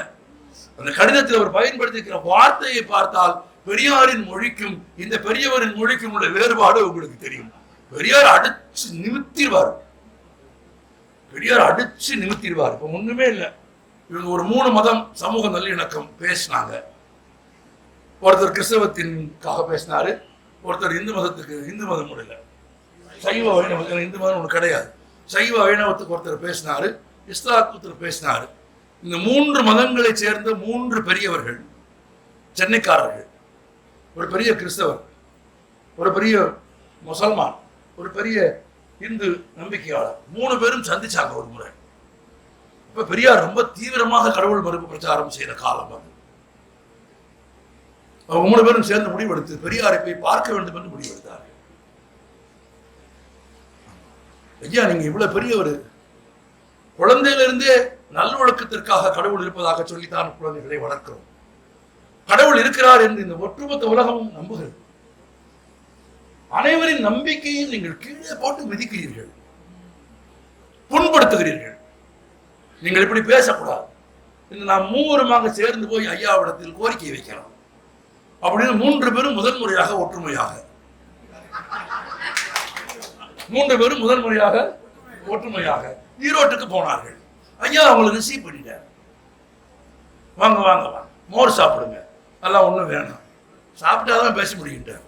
அந்த கடிதத்தில் அவர் பயன்படுத்தியிருக்கிற வார்த்தையை பார்த்தால் பெரியாரின் மொழிக்கும் இந்த பெரியவரின் மொழிக்கும் உள்ள வேறுபாடு உங்களுக்கு தெரியும். பெரியார் அடிச்சு நிமித்திடுவார். பெரியார் அடிச்சு நிமித்திடுவார். இப்ப ஒண்ணுமே இல்லை. இவங்க ஒரு 3 மதம் சமூக நல்லிணக்கம் பேசினாங்க. ஒருத்தர் கிறிஸ்தவத்தின்காக பேசினாரு, ஒருத்தர் இந்து மதத்துக்கு, இந்து மதம் முடியல, சைவ வைணவத்துக்கு, இந்து மதம் ஒன்று கிடையாது, சைவ வைணவத்துக்கு ஒருத்தர் பேசினாரு, இஸ்லாத்துக்கு பேசினாரு. இந்த 3 மதங்களை சேர்ந்த 3 பெரியவர்கள், சென்னைக்காரர்கள், ஒரு பெரிய கிறிஸ்தவர், ஒரு பெரிய முசல்மான், ஒரு பெரிய இந்து நம்பிக்கையாளர், 3 பேரும் சந்திச்சாங்க ஒரு முறை. இப்ப பெரியார் ரொம்ப தீவிரமாக கடவுள் மறுப்பு பிரச்சாரம் செய்யற காலம் அது. அவங்க 3 பேரும் சேர்ந்து முடிவெடுத்து பெரியாரை போய் பார்க்க வேண்டும் என்று முடிவெடுத்தார்கள். ஐயா, நீங்க இவ்வளவு பெரியவர், குழந்தையிலிருந்தே நல்லொழுக்கத்திற்காக கடவுள் இருப்பதாக சொல்லித்தான் குழந்தைகளை வளர்க்கிறோம். கடவுள் இருக்கிறார் என்று இந்த ஒட்டுமொத்த உலகமும் நம்புகிறது. அனைவரின் நம்பிக்கையும் நீங்கள் கீழே போட்டு மிதிக்கிறீர்கள், புண்படுத்துகிறீர்கள். நீங்கள் இப்படி பேசக்கூடாது. நாம் 3 சேர்ந்து போய் ஐயாவிடத்தில் கோரிக்கை வைக்கலாம் அப்படின்னு 3 பேரும் முதல் முறையாக ஒற்றுமையாக 3 பேரும் முதல் முறையாக ஒற்றுமையாக ஈரோட்டுக்கு போனார்கள். ஐயா அவங்களை ரிசீவ் பண்ணிட்டார். வாங்க வாங்க வாங்க, மோர் சாப்பிடுங்க, அதெல்லாம் ஒன்றும் வேணாம், சாப்பிட்டாதான் பேச முடியுன்ட்டார்.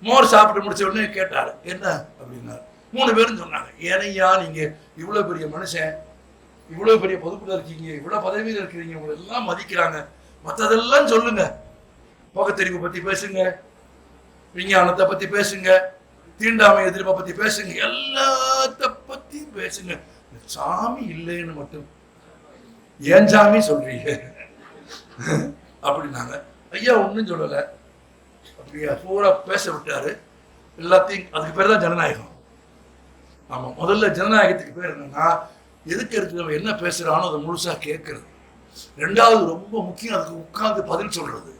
மோர் சாப்பிட்டு முடிச்ச உடனே கேட்டார், என்ன அப்படின்னாரு. 3 பேரும் சொன்னாங்க, ஏனையா நீங்க இவ்வளவு பெரிய மனுஷன், இவ்வளவு பெரிய பொதுக்குள்ள இருக்கீங்க, இவ்வளவு பதவியில் இருக்கிறீங்க, உங்களை எல்லாம் மதிக்கிறாங்க, மற்றதெல்லாம் சொல்லுங்க, பகுத்தறிவு பத்தி பேசுங்க, விஞ்ஞானத்தை பத்தி பேசுங்க, தீண்டாமை எதிர்ப்பை பத்தி பேசுங்க, எல்லாத்த பத்தி பேசுங்க, சாமி இல்லைன்னு மட்டும் ஏன் சாமி சொல்றீங்க அப்படின்னாங்க. ஐயா ஒன்றும் சொல்லல, அப்படியா பூரா பேச விட்டாரு. எல்லாத்தையும், அதுக்கு பேர் தான் ஜனநாயகம். ஆமா, முதல்ல ஜனநாயகத்துக்கு பேர் என்னன்னா, எதுக்கு இருக்கிறவங்க என்ன பேசுறானோ அதை முழுசா கேட்கறது. 2வது ரொம்ப முக்கியம், அதுக்கு உட்கார்ந்து பதில் சொல்றது.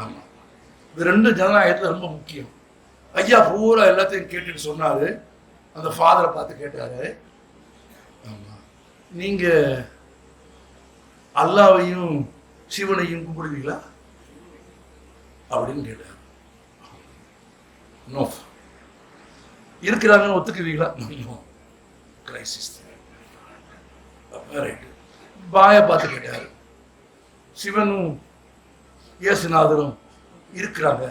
ஆமா, இது 2 ஜனநாயகத்துல ரொம்ப முக்கியம். ஐயா பூரா எல்லாத்தையும் கேட்டுட்டு சொன்னாரு. அந்த ஃபாதரை பார்த்து கேட்டாரு, ஆமா நீங்க அல்லாவையும் சிவனையும் கும்பிடுவீங்களா அப்படின்னு கேட்டார். நோ. இருக்கிறாங்கன்னு ஒத்துக்குவீங்களா? நோ. கிரைசிஸ். ரைட். பாய பார்த்து கேட்டாரு, சிவனும் இயேசுநாதரும் இருக்கிறாங்க,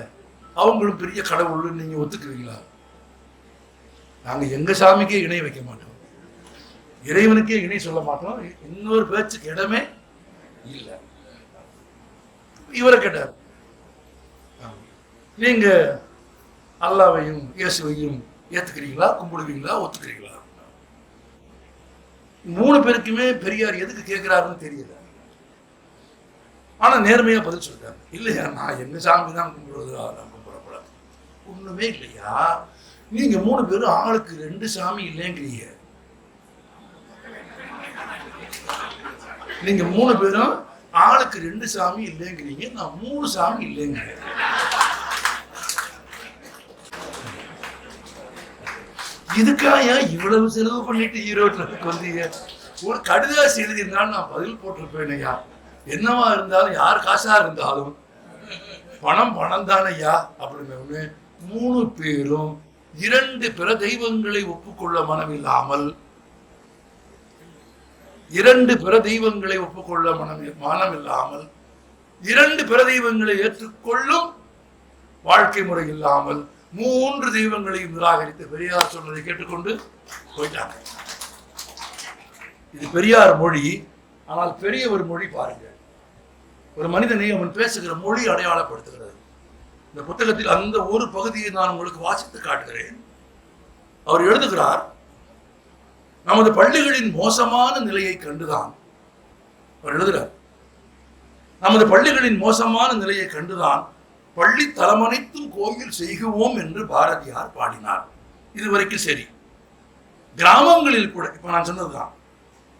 அவங்களும் பெரிய கடவுள், நீங்க ஒத்துக்குவீங்களா? நாங்க எங்க சாமிக்கே இணை வைக்க மாட்டோம், இறைவனுக்கே இணை சொல்ல மாட்டோம், இன்னொரு பேச்சுக்கு இடமே இல்லை. இவரை கேட்டார், நீங்க அல்லாவையும் இயேசுவையும் ஏத்துக்கிறீங்களா, கும்பிடுவீங்களா, ஒத்துக்கிறீங்களா? 3 பேருக்குமே பெரியார் எதுக்கு கேட்கிறாருன்னு தெரியல. ஆனா நேர்மையா பதில் சொல்றாரு, இல்லையா நான் எங்க சாமி தான் கும்பிடுவது, நான் கும்பிடக்கூடாது. ஒண்ணுமே இல்லையா, நீங்க 3 பேரும் ஆளுக்கு 2 சாமி இல்லைங்கிறீங்க. நீங்க 3 பேரும் ஆளுக்கு 2 சாமி இல்லைங்கிறீங்க, நான் 3 சாமி இல்லைங்கிறேன். இதுக்காக இவ்வளவு செலவு பண்ணிட்டு ஈரோட்டுக்கு வந்தீங்க? ஒரு கடிதாசி எழுதியிருந்தாலும் நான் பதில் போட்டிருப்பேன் ஐயா. என்னவா இருந்தாலும், யார் காசா இருந்தாலும் பணம் பணம் தானே ஐயா அப்படின்னு 3 பேரும் 2 பிற தெய்வங்களை ஒப்புக்கொள்ள மனமில்லாமல், 2 பிற தெய்வங்களை ஒப்புக்கொள்ள மனமில்லாமல், 2 பிற தெய்வங்களை ஏற்றுக்கொள்ளும் வாழ்க்கை முறை இல்லாமல் 3 தெய்வங்களையும் நிராகரித்து பெரியார் சொன்னதை கேட்டுக்கொண்டு போயிட்டாங்க. இது பெரியார் மொழி. ஆனால் பெரிய ஒரு மொழி பாருங்க, ஒரு மனிதனை அவன் பேசுகிற மொழி அடையாளப்படுத்துகிறது. இந்த புத்தகத்தில் அந்த ஒரு பகுதியை நான் உங்களுக்கு வாசித்து காட்டுகிறேன். அவர் எழுதுகிறார், நமது பள்ளிகளின் மோசமான நிலையை கண்டுதான் அவர் எழுதுகிறார். நமது பள்ளிகளின் மோசமான நிலையை கண்டுதான் பள்ளி தலமனைத்தும் கோயில் செய்குவோம் என்று பாரதியார் பாடினார். இதுவரைக்கும் சரி. கிராமங்களில் கூட, இப்ப நான் சொன்னதுதான்,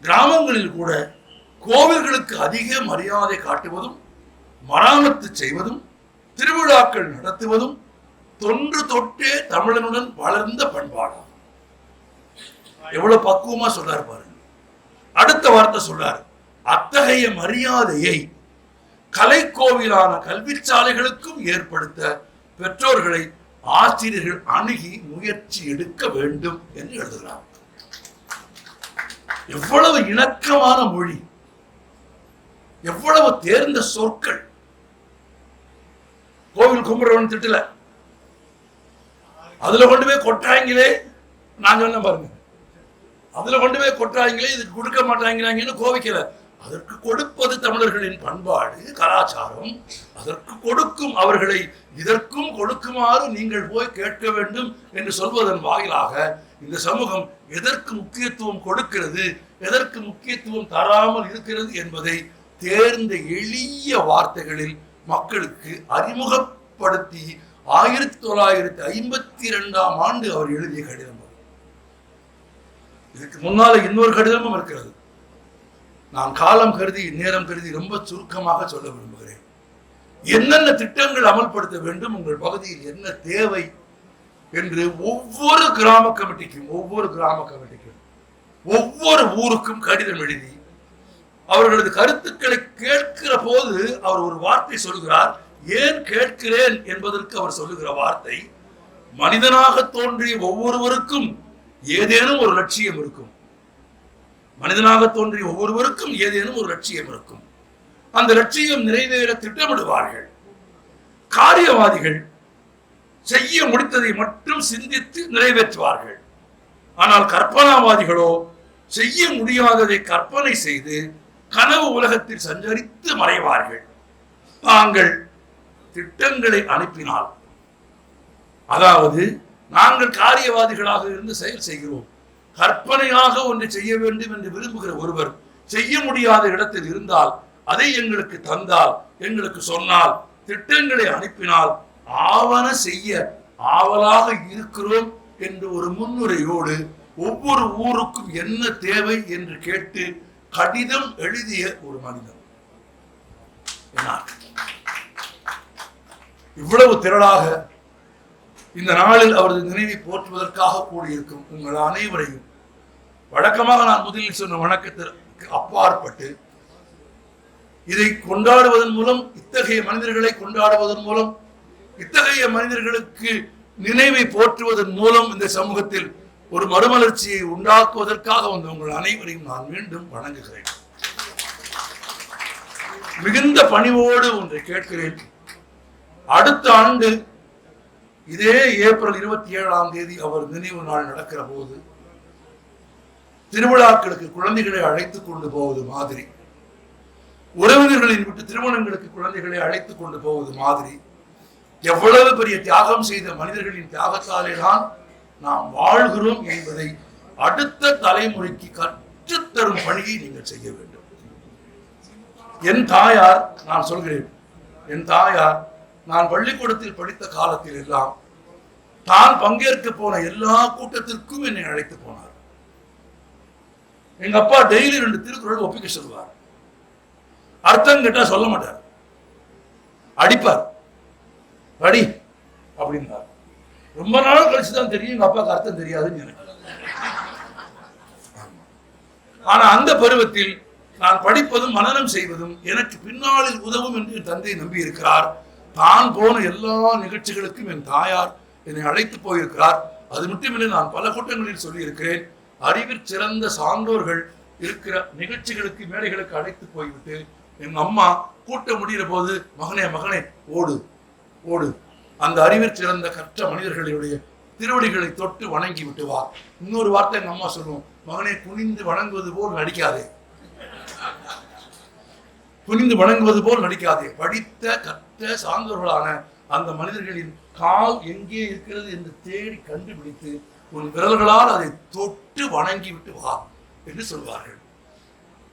கிராமங்களில் கூட கோவில்களுக்கு அதிக மரியாதை காட்டுவதும் மராமத்து செய்வதும் திருவிழாக்கள் நடத்துவதும் தொன்று தொட்டே தமிழனுடன் வளர்ந்த பண்பாடாகும். எவ்வளவு பக்குவமா சொல்றாரு பாருங்க. அடுத்த வார்த்தை சொல்றாரு, அத்தகைய மரியாதையை கலைக்கோவிலான கல்வி சாலைகளுக்கும் ஏற்படுத்த பெற்றோர்களை ஆசிரியர்கள் அணுகி முயற்சி எடுக்க வேண்டும் என்று எழுதுகிறார். எவ்வளவு இணக்கமான மொழி, எவ்வளவு தேர்ந்த சொற்கள். கோவில் கும்பிடுறவன் திட்டல, அதுல கொண்டு போய் கொட்டாங்களே, நான் சொன்ன பாருங்க, அதுல கொண்டு போய் கொட்டாங்களே, இதுக்கு கொடுக்க மாட்டாங்கிறாங்கன்னு கோவிக்கல. அதற்கு கொடுப்பது தமிழர்களின் பண்பாடு, கலாச்சாரம். அதற்கு கொடுக்கும் அவர்களை இதற்கும் கொடுக்குமாறு நீங்கள் போய் கேட்க வேண்டும் என்று சொல்வதன் வாயிலாக இந்த சமூகம் எதற்கு முக்கியத்துவம் கொடுக்கிறது, எதற்கு முக்கியத்துவம் தராமல் இருக்கிறது என்பதை தேர்ந்த எளிய வார்த்தைகளில் மக்களுக்கு அறிமுகப்படுத்தி 1952ஆம் ஆண்டு அவர் எழுதிய கடிதம். இதுக்கு முன்னால இன்னொரு கடிதமும் இருக்கிறது. நான் காலம் கருதி நேரம் கருதி ரொம்ப சுருக்கமாக சொல்ல விரும்புகிறேன். என்னென்ன திட்டங்கள் அமல்படுத்த வேண்டும், உங்கள் பகுதியில் என்ன தேவை என்று ஒவ்வொரு கிராம கமிட்டிக்கும் ஒவ்வொரு ஊருக்கும் கடிதம் எழுதி அவர்களது கருத்துக்களை கேட்கிற போது அவர் ஒரு வார்த்தை சொல்கிறார். ஏன் கேட்கிறேன் என்பதற்கு அவர் சொல்லுகிற வார்த்தை, மனிதனாக தோன்றிய ஒவ்வொருவருக்கும் ஏதேனும் ஒரு லட்சியம் இருக்கும். மனிதனாக தோன்றிய ஒவ்வொருவருக்கும் ஏதேனும் ஒரு லட்சியம் இருக்கும். அந்த லட்சியம் நிறைவேற திட்டமிடுவார்கள். காரியவாதிகள் செய்ய முடித்ததை மட்டும் சிந்தித்து நிறைவேற்றுவார்கள். ஆனால் கற்பனாவாதிகளோ செய்ய முடியாததை கற்பனை செய்து கனவு உலகத்தில் சஞ்சரித்து மறைவார்கள். தாங்கள் திட்டங்களை அனுப்பினால், அதாவது நாங்கள் காரியவாதிகளாக இருந்து செயல் செய்கிறோம், கற்பனையாக ஒன்று செய்ய வேண்டும் என்று விரும்புகிற ஒருவர் செய்ய முடியாத இடத்தில் இருந்தால் அதை எங்களுக்கு தந்தால், எங்களுக்கு சொன்னால், திட்டங்களை அனுப்பினால் ஆவன செய்ய ஆவலாக இருக்கிறோம் என்று ஒரு முன்னுரையோடு ஒவ்வொரு ஊருக்கும் என்ன தேவை என்று கேட்டு கடிதம் எழுதிய ஒரு மனிதன். இவ்வளவு திரளாக இந்த நாளில் அவரது நினைவை போற்றுவதற்காக கூடியிருக்கும் உங்கள் அனைவரையும் வழக்கமாக நான் முதலில் சொன்ன வணக்கத்திற்கு அப்பாற்பட்டு இதை கொண்டாடுவதன் மூலம், இத்தகைய மனிதர்களை கொண்டாடுவதன் மூலம், இத்தகைய மனிதர்களுக்கு நினைவை போற்றுவதன் மூலம் இந்த சமூகத்தில் ஒரு மறுமலர்ச்சியை உண்டாக்குவதற்காக வந்த உங்கள் அனைவரையும் நான் மீண்டும் வணங்குகிறேன். மிகுந்த பணிவோடு ஒன்றை கேட்கிறேன். அடுத்த ஆண்டு இதே ஏப்ரல் 27ஆம் தேதி அவர் நினைவு நாள் நடக்கிற போது திருவிழாக்களுக்கு குழந்தைகளை அழைத்துக் கொண்டு போவது மாதிரி, உறவினர்களின் விட்டு திருமணங்களுக்கு குழந்தைகளை அழைத்துக் கொண்டு போவது மாதிரி, எவ்வளவு பெரிய தியாகம் செய்த மனிதர்களின் தியாகத்தாலே தான் நாம் வாழ்கிறோம் என்பதை அடுத்த தலைமுறைக்கு கற்றுத்தரும் பணியை நீங்கள் செய்ய வேண்டும். என் தாயார், நான் சொல்கிறேன், என் தாயார் நான் பள்ளிக்கூடத்தில் படித்த காலத்தில் எல்லாம் தான் பங்கேற்க போன எல்லா கூட்டத்திற்கும் என்னை அழைத்து போனார். எங்க அப்பா டெய்லி 2 திருக்குறள் ஒப்பிக்க சொல்வார். அர்த்தம் கேட்டா சொல்ல மாட்டார், அடிப்பார். படி அப்படின்னார். ரொம்ப நாள் கழிச்சுதான் தெரியும் எங்க அப்பாவுக்கு அர்த்தம் தெரியாதுன்னு எனக்கு. ஆனா அந்த பருவத்தில் நான் படிப்பதும் மனனம் செய்வதும் எனக்கு பின்னாளில் உதவும் என்று என் தந்தை நம்பி இருக்கிறார். தான் போன எல்லா நிகழ்ச்சிகளுக்கும் என் தாயார் என்னை அழைத்து போயிருக்கிறார். அது மட்டுமில்லை, நான் பல கூட்டங்களில் சொல்லி இருக்கிறேன், அறிவில் சிறந்த சான்றோர்கள் இருக்கிற நிகழ்ச்சிகளுக்கு, மேடைகளுக்கு அழைத்து போய்விட்டு என் அம்மா கூட்டம் முடிகிற போது, மகனே மகனே ஓடு ஓடு, அந்த அறிவில் சிறந்த கற்ற மனிதர்களுடைய திருவடிகளை தொட்டு வணங்கி விட்டு வா. இன்னொரு வார்த்தை எங்க அம்மா சொல்லுவோம், மகனே குனிந்து வணங்குவது போல் நடிக்காதே, குனிந்து வணங்குவது போல் நடிக்காதே. படித்த கற்ற சான்றோர்களான அந்த மனிதர்களின் கால் எங்கே இருக்கிறது என்று தேடி கண்டுபிடித்து உன் விரல்களால் அதை தொட்டு வணங்கி விட்டு வா என்று சொல்வார்கள்.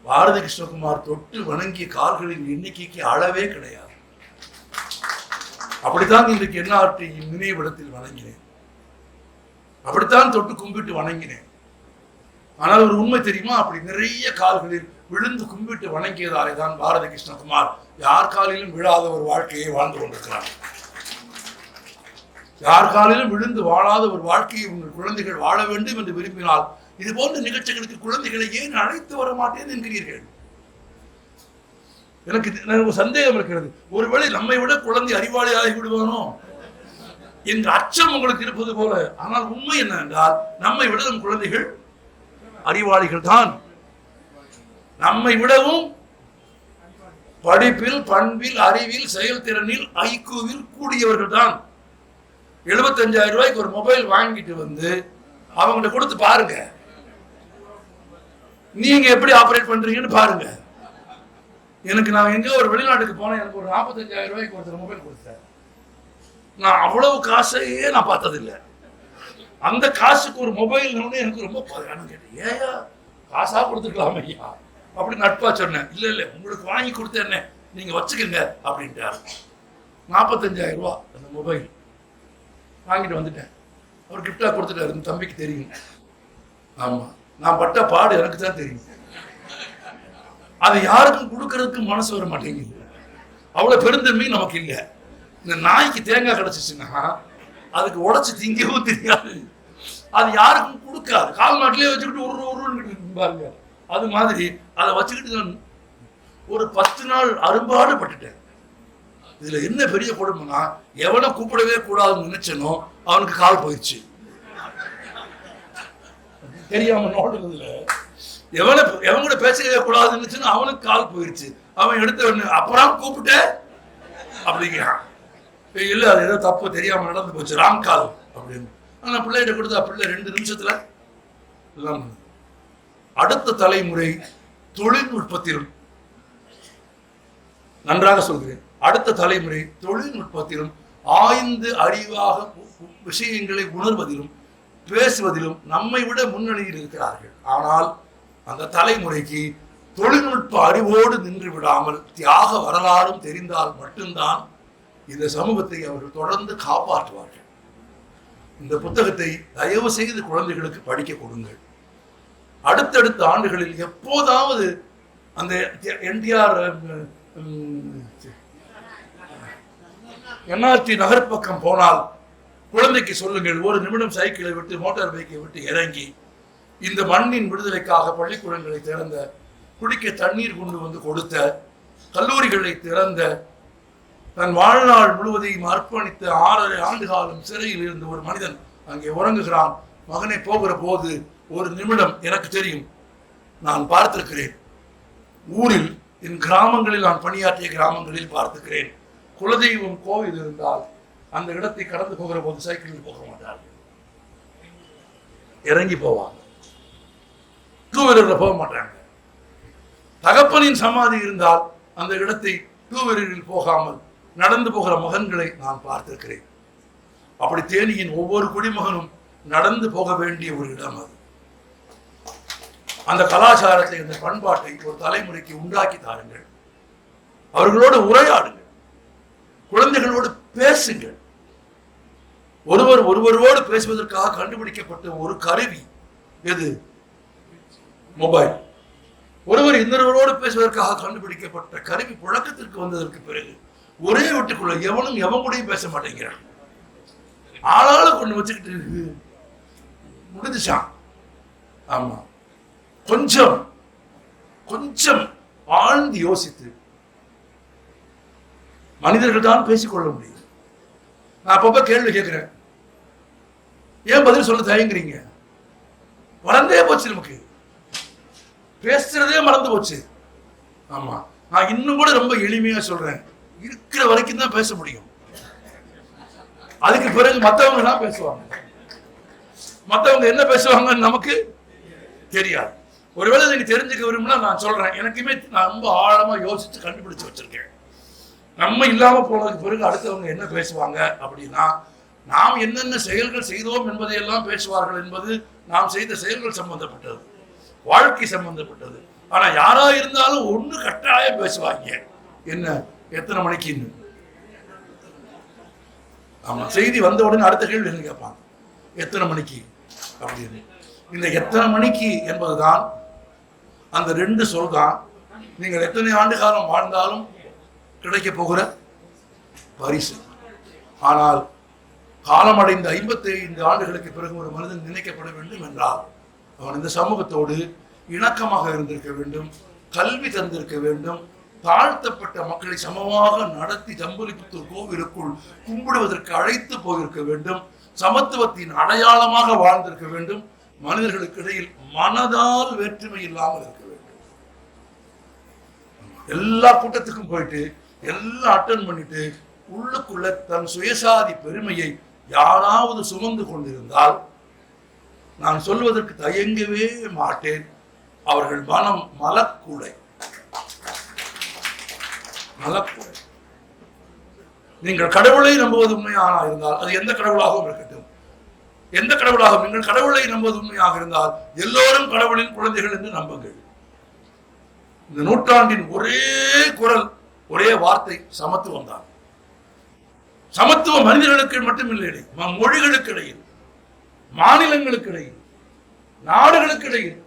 பாரதி கிருஷ்ணகுமார் தொட்டு வணங்கிய கால்களின் எண்ணிக்கைக்கு அளவே கிடையாது. அப்படித்தான் இன்றைக்கு NRT நினைவிடத்தில் வணங்கினேன், அப்படித்தான் தொட்டு கும்பிட்டு வணங்கினேன். ஆனால் ஒரு உண்மை தெரியுமா, அப்படி நிறைய கால்களில் விழுந்து கும்பிட்டு வணங்கியதாலே தான் பாரதி கிருஷ்ணகுமார் யார் காலிலும் விழாத ஒரு வாழ்க்கையை வாழ்ந்து கொண்டிருக்கிறார். யார் காலிலும் விழுந்து வாழாத ஒரு வாழ்க்கையை உங்கள் குழந்தைகள் வாழ வேண்டும் என்று விரும்பினால் இது போன்ற நிகழ்ச்சிகளுக்கு குழந்தைகளை ஏன் அழைத்து வர மாட்டேன் என்கிறீர்கள்? எனக்கு சந்தேகம் இருக்கிறது. ஒருவேளை நம்மை விட குழந்தை அறிவாளி ஆகி விடுவானோ என்ற அச்சம் உங்களுக்கு இருப்பது போல. ஆனால் உண்மை என்ன என்றால், நம்மை விட நம் குழந்தைகள் அறிவாளிகள் தான். நம்மை விடவும் படிப்பில், பண்பில், அறிவில், செயல்திறனில், ஐக்கியூவில் கூடியவர்கள் தான். 75,000 ரூபாய்க்கு ஒரு மொபைல் வாங்கிட்டு வந்து அவங்கள்ட்ட கொடுத்து பாருங்க, நீங்க எப்படி ஆபரேட் பண்றீங்கன்னு பாருங்க. நான் எங்க ஒரு வெளிநாட்டுக்கு போனேன், எனக்கு ஒரு 45,000 ரூபாய்க்கு ஒருத்தர் மொபைல் கொடுத்தார். நான் அவ்வளவு காசையே நான் பார்த்ததில்லை. அந்த காசுக்கு ஒரு மொபைல் எனக்கு ரொம்ப கேட்டேன், ஏயா காசா கொடுத்துக்கலாம் ஐயா அப்படி நட்பா சொன்னேன். இல்ல உங்களுக்கு வாங்கி கொடுத்தேன்னே, நீங்க வச்சுக்கோங்க அப்படின்ட்டார். 45,000 ரூபாய் அந்த மொபைல் வாங்கிட்டு வந்துட்டேன். அவர் கிஃப்டா கொடுத்துட்டாரு. இந்த தம்பிக்கு தெரியும். ஆமா, நான் பட்ட பாடு எனக்கு தான் தெரியும். அதை யாருக்கும் கொடுக்கறதுக்கு மனசு வர மாட்டேங்குது. அவ்வளவு பெருந்தன்மை நமக்கு இல்லை. இந்த நாய்க்கு தேங்காய் கிடைச்சிச்சுன்னா அதுக்கு உடைச்சு திங்கவும் தெரியாது, அது யாருக்கும் கொடுக்காது. கால் நாட்டிலே வச்சுக்கிட்டு ஒரு பாருங்க. அது மாதிரி அதை வச்சுக்கிட்டு நான் ஒரு 10 நாள் அரும்பாடு பட்டுட்டேன். இதுல என்ன பெரிய கொடுமைனா, எவனை கூப்பிடவே கூடாதுன்னு நினைச்சனோ அவனுக்கு கால் போயிடுச்சு. தெரியாம நோடுறதுல எவன் கூட பேசவே கூடாதுன்னு அவனுக்கு கால் போயிடுச்சு. அவன் எடுத்த அப்புறம் கூப்பிட்ட அப்படிங்கிறான். இல்ல அது ஏதோ தப்பு தெரியாம நடந்து போச்சு, ராங் கால் அப்படின்னு. ஆனா பிள்ளைகிட்ட கொடுத்தா பிள்ளை 2 நிமிஷத்துல எல்லாம். அடுத்த தலைமுறை தொழில்நுட்பத்திலும், நன்றாக சொல்கிறேன், அடுத்த தலைமுறை தொழில்நுட்பத்திலும் ஆய்ந்து அறிவாக விஷயங்களை உணர்வதிலும் பேசுவதிலும் நம்மை விட முன்னணியில் இருக்கிறார்கள். ஆனால் அந்த தலைமுறைக்கு தொழில்நுட்ப அறிவோடு நின்று விடாமல் தியாக வரலாறும் தெரிந்தால் மட்டும்தான் இந்த சமூகத்தை அவர்கள் தொடர்ந்து காப்பாற்றுவார்கள். இந்த புத்தகத்தை தயவு செய்து குழந்தைகளுக்கு படிக்க கொடுங்கள். அடுத்தடுத்த ஆண்டுகளில் எப்போதாவது அந்த NRT நகர்ப்பக்கம் போனால் குழந்தைக்கு சொல்லுங்கள், ஒரு நிமிடம் சைக்கிளை விட்டு மோட்டார் பைக்கை விட்டு இறங்கி இந்த மண்ணின் விடுதலைக்காக பள்ளிக்கூடங்களை திறந்த, குடிக்க தண்ணீர் கொண்டு வந்து கொடுத்த, கல்லூரிகளை திறந்த, தன் வாழ்நாள் முழுவதையும் அர்ப்பணித்த 6.5 ஆண்டு காலம் சிறையில் இருந்த ஒரு மனிதன் அங்கே உறங்குகிறான். மகனை போகிற போது ஒரு நிமிடம், எனக்கு தெரியும், நான் பார்த்திருக்கிறேன். ஊரில் என் கிராமங்களில், நான் பணியாற்றிய கிராமங்களில் பார்த்திருக்கிறேன். குலதெய்வம் கோவில் இருந்தால் அந்த இடத்தை கடந்து போகிற போது சைக்கிளில் போக மாட்டார்கள், இறங்கி போவாங்க. 2 வீலர்ல போக மாட்டாங்க. தகப்பனின் சமாதி இருந்தால் அந்த இடத்தை 2 வீலரில் போகாமல் நடந்து போகிற மகன்களை நான் பார்த்திருக்கிறேன். அப்படி தேனியின் ஒவ்வொரு குடிமகனும் நடந்து போக வேண்டிய ஒரு இடம் அது. அந்த கலாச்சாரத்தை, அந்த பண்பாட்டை ஒரு தலைமுறைக்கு உண்டாக்கி தாருங்கள். அவர்களோடு உரையாடுங்கள், குழந்தைகளோடு பேசுங்கள். ஒருவரோடு பேசுவதற்காக கண்டுபிடிக்கப்பட்ட ஒரு கருவி எது? மொபைல். ஒருவர் இன்னொருவரோடு பேசுவதற்காக கண்டுபிடிக்கப்பட்ட கருவி புழக்கத்திற்கு வந்ததற்கு பிறகு ஒரே வீட்டுக்குள்ள எவனும் எவன் கூடயும் பேச மாட்டேங்கிறான். ஆளாள கொண்டு வச்சுக்கிட்டு முடிஞ்சான். ஆமா, கொஞ்சம் கொஞ்சம் ஆழ்ந்து யோசித்து மனிதர்கள் தான் பேசிக்கொள்ள முடியும். நான் அப்பப்ப கேள்வி கேட்கிறேன், ஏன் பதில் சொல்ல தயங்குறீங்க? மறந்தே போச்சு, நமக்கு பேசுறதே மறந்து போச்சு. ஆமா, நான் இன்னும் கூட ரொம்ப எளிமையா சொல்றேன், இருக்கிற வரைக்கும் தான் பேச முடியும். அதுக்கு பிறகு மற்றவங்க தான் பேசுவாங்க. மற்றவங்க என்ன பேசுவாங்கன்னு நமக்கு தெரியாது. ஒருவேளை நீங்க தெரிஞ்சுக்க விரும்பினா நான் சொல்றேன், எனக்குமே நான் ரொம்ப ஆழமா யோசிச்சு கண்டுபிடிச்சு வச்சிருக்கேன். நம்ம இல்லாம போனதுக்கு பிறகு அடுத்தவங்க என்ன பேசுவாங்க அப்படின்னா, நாம் என்னென்ன செயல்கள் செய்தோம் என்பதையெல்லாம் பேசுவார்கள் என்பது நாம் செய்த செயல்கள் சம்பந்தப்பட்டது, வாழ்க்கை சம்பந்தப்பட்டது. ஆனா யாரா இருந்தாலும் ஒண்ணு கட்டாயம் பேசுவாங்க, என்ன எத்தனை மணிக்குன்னு. ஆமா, செய்தி வந்த உடனே அடுத்த கேள்வி என்ன கேட்பாங்க, எத்தனை மணிக்கு அப்படின்னு. இந்த எத்தனை மணிக்கு என்பதுதான், அந்த ரெண்டு சொல் தான் நீங்கள் எத்தனை ஆண்டு காலம் வாழ்ந்தாலும் கிடைக்க போகிற பரிசு. ஆனால் காலமடைந்த 55 ஆண்டுகளுக்கு பிறகு ஒரு மனிதன் நினைக்கப்பட வேண்டும் என்றால் அவன் இந்த சமூகத்தோடு இணக்கமாக இருந்திருக்க வேண்டும், கல்வி தந்திருக்க வேண்டும், தாழ்த்தப்பட்ட மக்களை சமமாக நடத்தி தம்புலிபுத்தூர் கோவிலுக்குள் கும்பிடுவதற்கு அழைத்து போயிருக்க வேண்டும், சமத்துவத்தின் அடையாளமாக வாழ்ந்திருக்க வேண்டும், மனிதர்களுக்கு இடையில் மனதால் வேற்றுமை இல்லாமல் இருக்க வேண்டும். எல்லா கூட்டத்துக்கும் போயிட்டு எல்லாம் அட்டன் பண்ணிட்டு உள்ளுக்குள்ள தன் சுயசாதி பெருமையை யாராவது சுமந்து கொண்டிருந்தால் நான் சொல்வதற்கு தயங்கவே மாட்டேன், அவர்கள் மனம் மலக்குடை. மலக்குடை. நீங்கள் கடவுளை நம்புவது உண்மையாக இருந்தால் அது எந்த கடவுளாகவும் இருக்கட்டும், எந்த கடவுளாகவும் நீங்கள் கடவுளை நம்புவது உண்மையாக இருந்தால் எல்லோரும் கடவுளின் குழந்தைகள் என்று நம்புங்கள். இந்த நூற்றாண்டின் ஒரே குரல், ஒரே வார்த்தை சமத்துவம் தான். சமத்துவம் மனிதர்களுக்கு மட்டுமில்லை, மொழிகளுக்கு இடையில், மாநிலங்களுக்கு இடையில், நாடுகளுக்கு இடையில்,